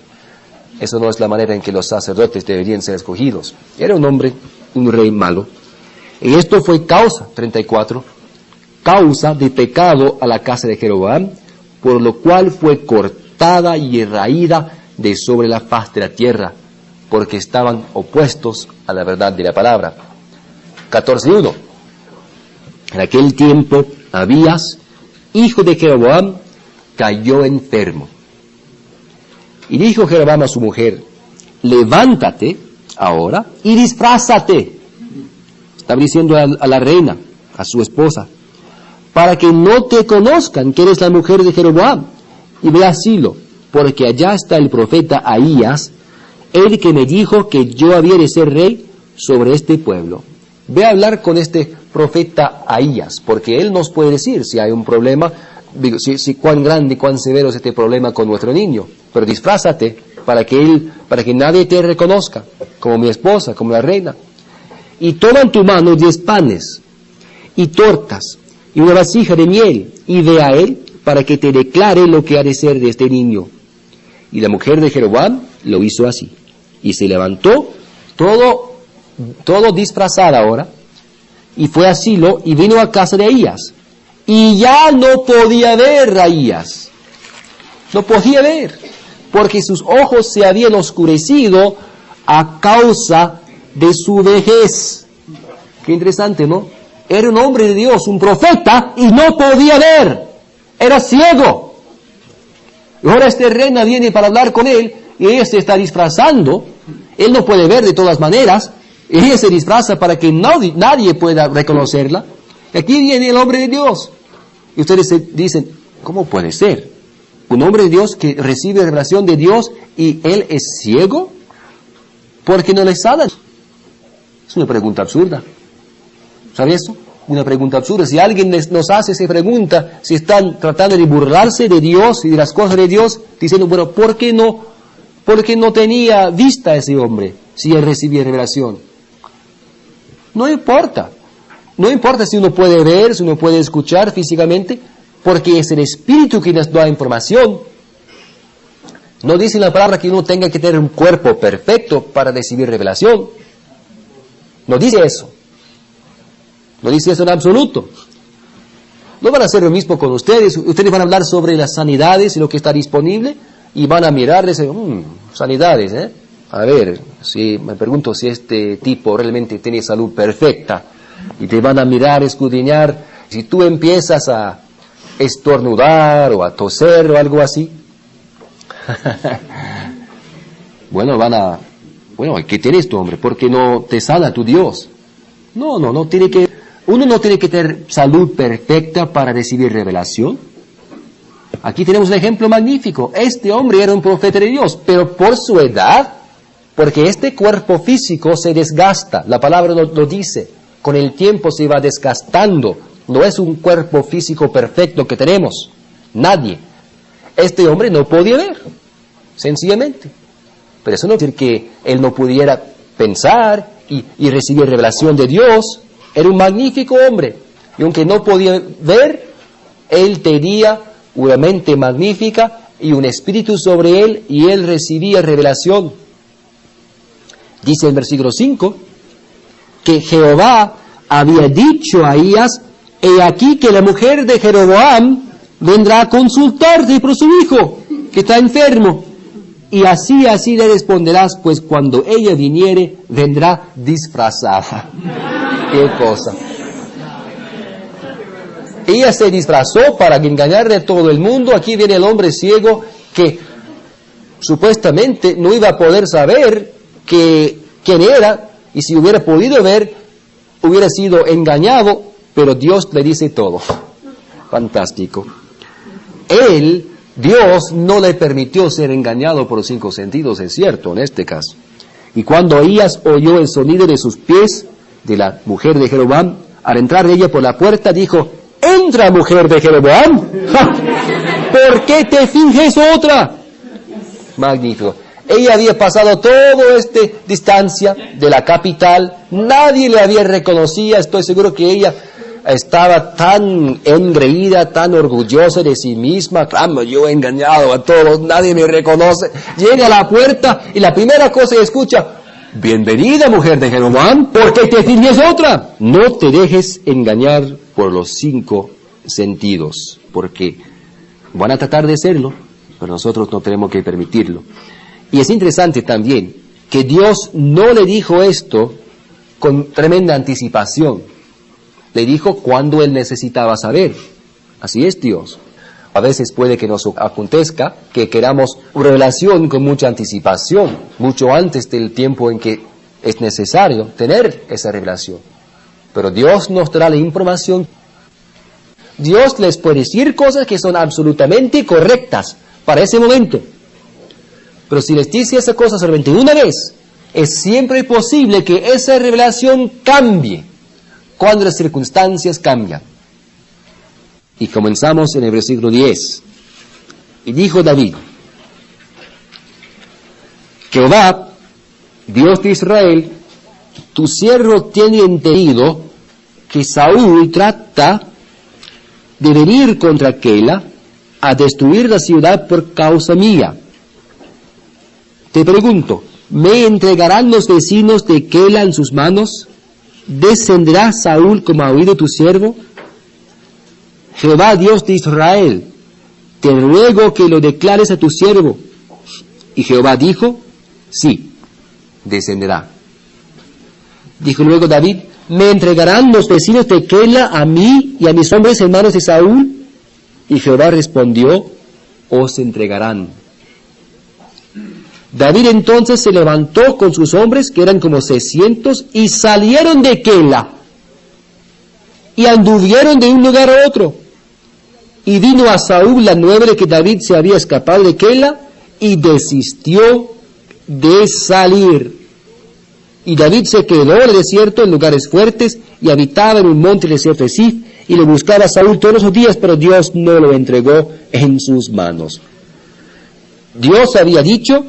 Eso no es la manera en que los sacerdotes deberían ser escogidos. Era un hombre, un rey malo. Y esto fue causa, 34, causa de pecado a la casa de Jeroboam, por lo cual fue cortada y raída de sobre la faz de la tierra, porque estaban opuestos a la verdad de la palabra. 14:1. En aquel tiempo, Abías, hijo de Jeroboam, cayó enfermo. Y dijo Jeroboam a su mujer, levántate ahora y disfrázate. Estaba diciendo a la reina, a su esposa, para que no te conozcan que eres la mujer de Jeroboam, y ve a Silo, porque allá está el profeta Ahías, el que me dijo que yo había de ser rey sobre este pueblo. Ve a hablar con este profeta Ahías, porque él nos puede decir si hay un problema, si cuán grande, cuán severo es este problema con nuestro niño. Pero disfrázate para que nadie te reconozca, como mi esposa, como la reina. Y toma en tu mano 10 panes y tortas y una vasija de miel, y ve a él para que te declare lo que ha de ser de este niño. Y la mujer de Jeroboam lo hizo así, y se levantó todo disfrazada ahora, y fue a Silo, y vino a casa de Ahías, y ya no podía ver a Ahías, no podía ver, porque sus ojos se habían oscurecido a causa de su vejez. Qué interesante, ¿no? Era un hombre de Dios, un profeta, y no podía ver, era ciego. Ahora esta reina viene para hablar con él y ella se está disfrazando. Él no puede ver de todas maneras. Ella se disfraza para que nadie pueda reconocerla. Y aquí viene el hombre de Dios. Y ustedes se dicen, ¿cómo puede ser? Un hombre de Dios que recibe revelación de Dios y él es ciego. ¿Por qué no le sanan? Es una pregunta absurda. ¿Sabe eso? Una pregunta absurda. Si alguien nos hace esa pregunta, si están tratando de burlarse de Dios y de las cosas de Dios, diciendo, bueno, ¿por qué no tenía vista ese hombre si él recibía revelación? No importa. No importa si uno puede ver, si uno puede escuchar físicamente, porque es el Espíritu que nos da información. No dice la palabra que uno tenga que tener un cuerpo perfecto para recibir revelación. No dice eso. No dice eso en absoluto. No van a hacer lo mismo con ustedes. Ustedes van a hablar sobre las sanidades y lo que está disponible y van a mirar y decir, sanidades, ¿eh? A ver, si me pregunto si este tipo realmente tiene salud perfecta. Y te van a mirar, escudriñar. Si tú empiezas a estornudar o a toser o algo así, bueno, ¿qué tienes tú, hombre? ¿Por qué no te sana tu Dios? No tiene que... Uno no tiene que tener salud perfecta para recibir revelación. Aquí tenemos un ejemplo magnífico. Este hombre era un profeta de Dios, pero por su edad, porque este cuerpo físico se desgasta, la palabra lo dice, con el tiempo se va desgastando. No es un cuerpo físico perfecto que tenemos, nadie. Este hombre no podía ver, sencillamente. Pero eso no quiere decir que él no pudiera pensar y recibir revelación de Dios. Era un magnífico hombre, y aunque no podía ver, él tenía una mente magnífica y un espíritu sobre él, y él recibía revelación. Dice en versículo 5, que Jehová había dicho a Ahías, he aquí que la mujer de Jeroboam vendrá a consultarte por su hijo, que está enfermo, y así le responderás, pues cuando ella viniere, vendrá disfrazada. ¿Qué cosa? Ella se disfrazó para engañarle a todo el mundo. Aquí viene el hombre ciego que supuestamente no iba a poder saber quién era, y si hubiera podido ver, hubiera sido engañado, pero Dios le dice todo. Fantástico. Dios no le permitió ser engañado por los 5 sentidos, es cierto, en este caso. Y cuando Ahías oyó el sonido de sus pies, de la mujer de Jeroboam, al entrar ella por la puerta, dijo, entra, mujer de Jeroboam, ¿por qué te finges otra? Magnífico. Ella había pasado toda esta distancia de la capital, nadie le había reconocido, estoy seguro que ella estaba tan engreída, tan orgullosa de sí misma, yo he engañado a todos, nadie me reconoce. Llega a la puerta y la primera cosa que escucha, bienvenida, mujer de Jeroboam, ¿por qué te finges otra? No te dejes engañar por los 5 sentidos, porque van a tratar de hacerlo, pero nosotros no tenemos que permitirlo. Y es interesante también que Dios no le dijo esto con tremenda anticipación. Le dijo cuando él necesitaba saber. Así es Dios. A veces puede que nos acontezca que queramos revelación con mucha anticipación, mucho antes del tiempo en que es necesario tener esa revelación. Pero Dios nos dará la información. Dios les puede decir cosas que son absolutamente correctas para ese momento. Pero si les dice esa cosa solamente una vez, es siempre posible que esa revelación cambie cuando las circunstancias cambian. Y comenzamos en el versículo 10. Y dijo David, Jehová, Dios de Israel, tu siervo tiene entendido que Saúl trata de venir contra Keila a destruir la ciudad por causa mía. Te pregunto, ¿me entregarán los vecinos de Keila en sus manos? ¿Descenderá Saúl como ha oído tu siervo? Jehová, Dios de Israel, te ruego que lo declares a tu siervo. Y Jehová dijo, sí, descenderá. Dijo luego David, ¿me entregarán los vecinos de Keila a mí y a mis hombres hermanos de Saúl? Y Jehová respondió, os entregarán. David entonces se levantó con sus hombres, que eran como 600, y salieron de Keila, y anduvieron de un lugar a otro. Y vino a Saúl la nueva de que David se había escapado de Keila, y desistió de salir. Y David se quedó en el desierto, en lugares fuertes, y habitaba en un monte del desierto de Sif, y le buscaba a Saúl todos los días, pero Dios no lo entregó en sus manos. Dios había dicho,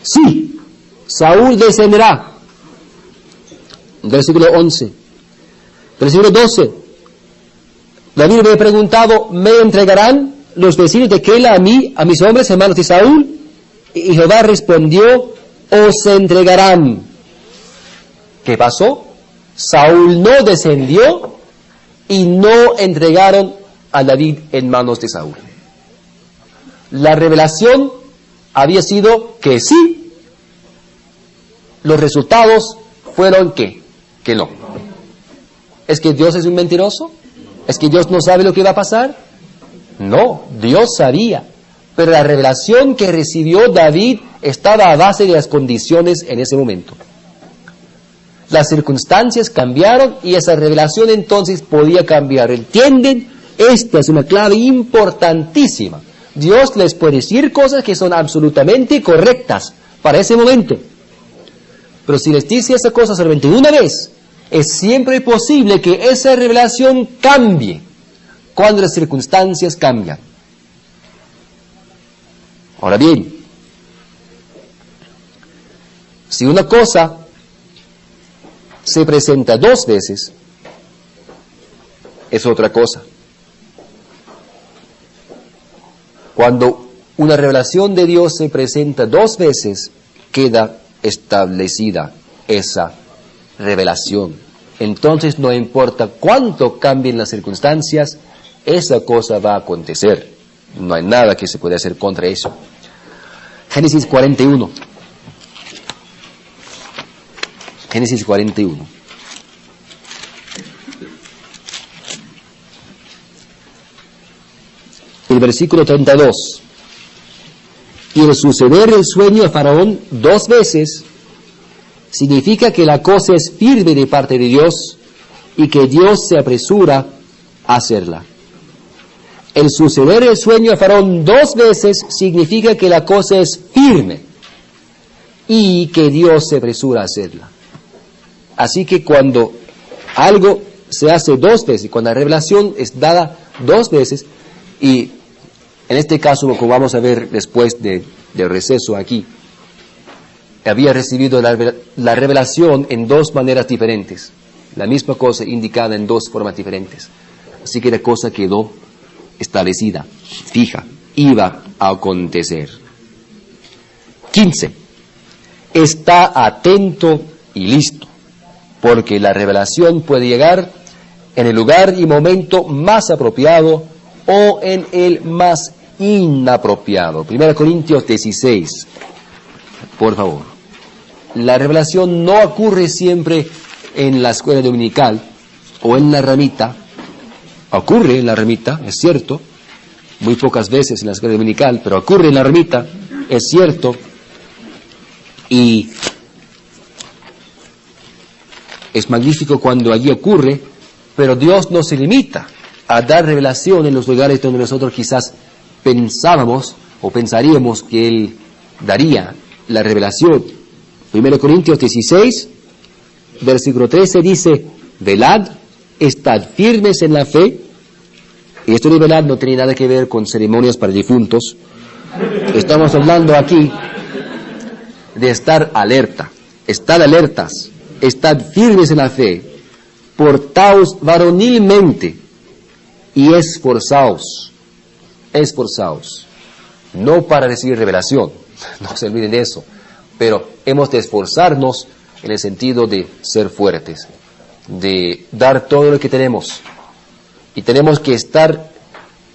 sí, Saúl descenderá. Versículo 11. Versículo 12. David me ha preguntado, ¿me entregarán los vecinos de Keila a mí, a mis hombres, hermanos de Saúl? Y Jehová respondió, os entregarán. ¿Qué pasó? Saúl no descendió y no entregaron a David en manos de Saúl. La revelación había sido que sí. Los resultados fueron que no. ¿Es que Dios es un mentiroso? ¿Es que Dios no sabe lo que va a pasar? No, Dios sabía. Pero la revelación que recibió David estaba a base de las condiciones en ese momento. Las circunstancias cambiaron y esa revelación entonces podía cambiar. ¿Entienden? Esta es una clave importantísima. Dios les puede decir cosas que son absolutamente correctas para ese momento. Pero si les dice esa cosa solamente una vez, es siempre posible que esa revelación cambie cuando las circunstancias cambian. Ahora bien, si una cosa se presenta 2 veces, es otra cosa. Cuando una revelación de Dios se presenta 2 veces, queda establecida esa revelación. Entonces no importa cuánto cambien las circunstancias, esa cosa va a acontecer. No hay nada que se pueda hacer contra eso. Génesis 41. Génesis 41. El versículo 32. Y el suceder el sueño a Faraón 2 veces significa que la cosa es firme de parte de Dios y que Dios se apresura a hacerla. El suceder el sueño a Faraón 2 veces significa que la cosa es firme y que Dios se apresura a hacerla. Así que cuando algo se hace 2 veces, cuando la revelación es dada 2 veces, y en este caso, como vamos a ver después del receso aquí, había recibido la revelación en 2 maneras diferentes, la misma cosa indicada en 2 formas diferentes. Así que la cosa quedó establecida, fija, iba a acontecer. 15. Está atento y listo, porque la revelación puede llegar en el lugar y momento más apropiado o en el más inapropiado. 1 Corintios 16, por favor. La revelación no ocurre siempre en la escuela dominical o en la ramita. Ocurre en la ramita, es cierto, muy pocas veces en la escuela dominical, pero ocurre en la ramita, es cierto, y es magnífico cuando allí ocurre, pero Dios no se limita a dar revelación en los lugares donde nosotros quizás pensábamos o pensaríamos que Él daría la revelación. 1 Corintios 16, versículo 13 dice, velad, estad firmes en la fe. Y esto de velad no tiene nada que ver con ceremonias para difuntos. Estamos hablando aquí de estar alerta. Estad alertas, estad firmes en la fe, portaos varonilmente y esforzaos. Esforzaos. No para recibir revelación, no se olviden de eso, pero hemos de esforzarnos en el sentido de ser fuertes, de dar todo lo que tenemos. Y tenemos que estar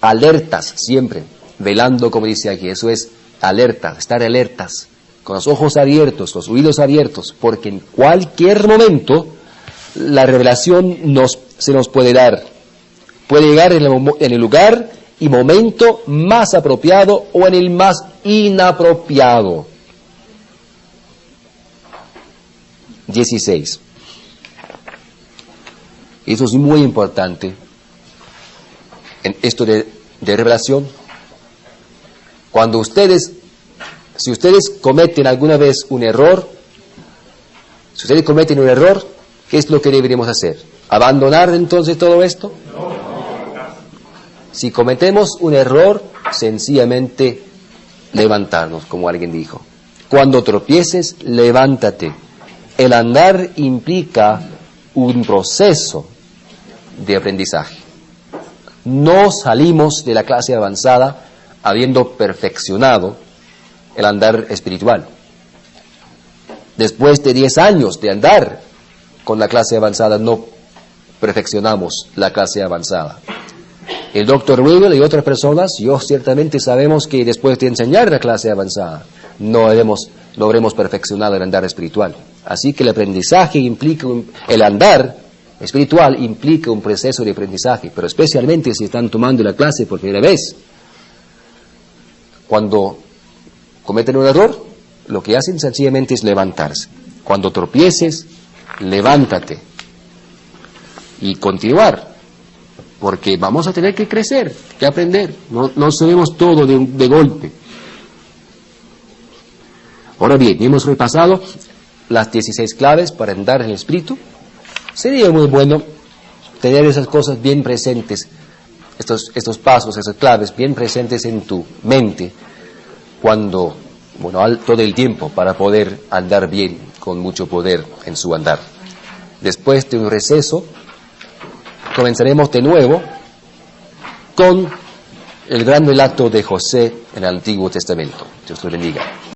alertas siempre, velando, como dice aquí. Eso es alerta, estar alertas, con los ojos abiertos, los oídos abiertos, porque en cualquier momento la revelación se nos puede dar. Puede llegar en el lugar y momento más apropiado o en el más inapropiado. 16. Eso es muy importante en esto de revelación. Cuando si ustedes cometen alguna vez un error, ¿qué es lo que deberíamos hacer? ¿Abandonar entonces todo esto? Si cometemos un error, sencillamente levantarnos, como alguien dijo. Cuando tropieces, levántate. El andar implica un proceso de aprendizaje. No salimos de la clase avanzada habiendo perfeccionado el andar espiritual. Después de 10 años de andar con la clase avanzada, no perfeccionamos la clase avanzada. El Dr. Ruegel y otras personas, yo ciertamente sabemos que después de enseñar la clase avanzada, no habremos perfeccionado el andar espiritual. Así que el aprendizaje implica, el andar espiritual implica un proceso de aprendizaje, pero especialmente si están tomando la clase por primera vez. Cuando cometen un error, lo que hacen sencillamente es levantarse. Cuando tropieces, levántate y continuar, porque vamos a tener que crecer, que aprender. No sabemos todo de golpe. Ahora bien, hemos repasado las 16 claves para andar en el Espíritu. Sería muy bueno tener esas cosas bien presentes, estos pasos, esas claves bien presentes en tu mente, todo el tiempo, para poder andar bien, con mucho poder en su andar. Después de un receso, comenzaremos de nuevo con el gran relato de José en el Antiguo Testamento. Dios lo bendiga.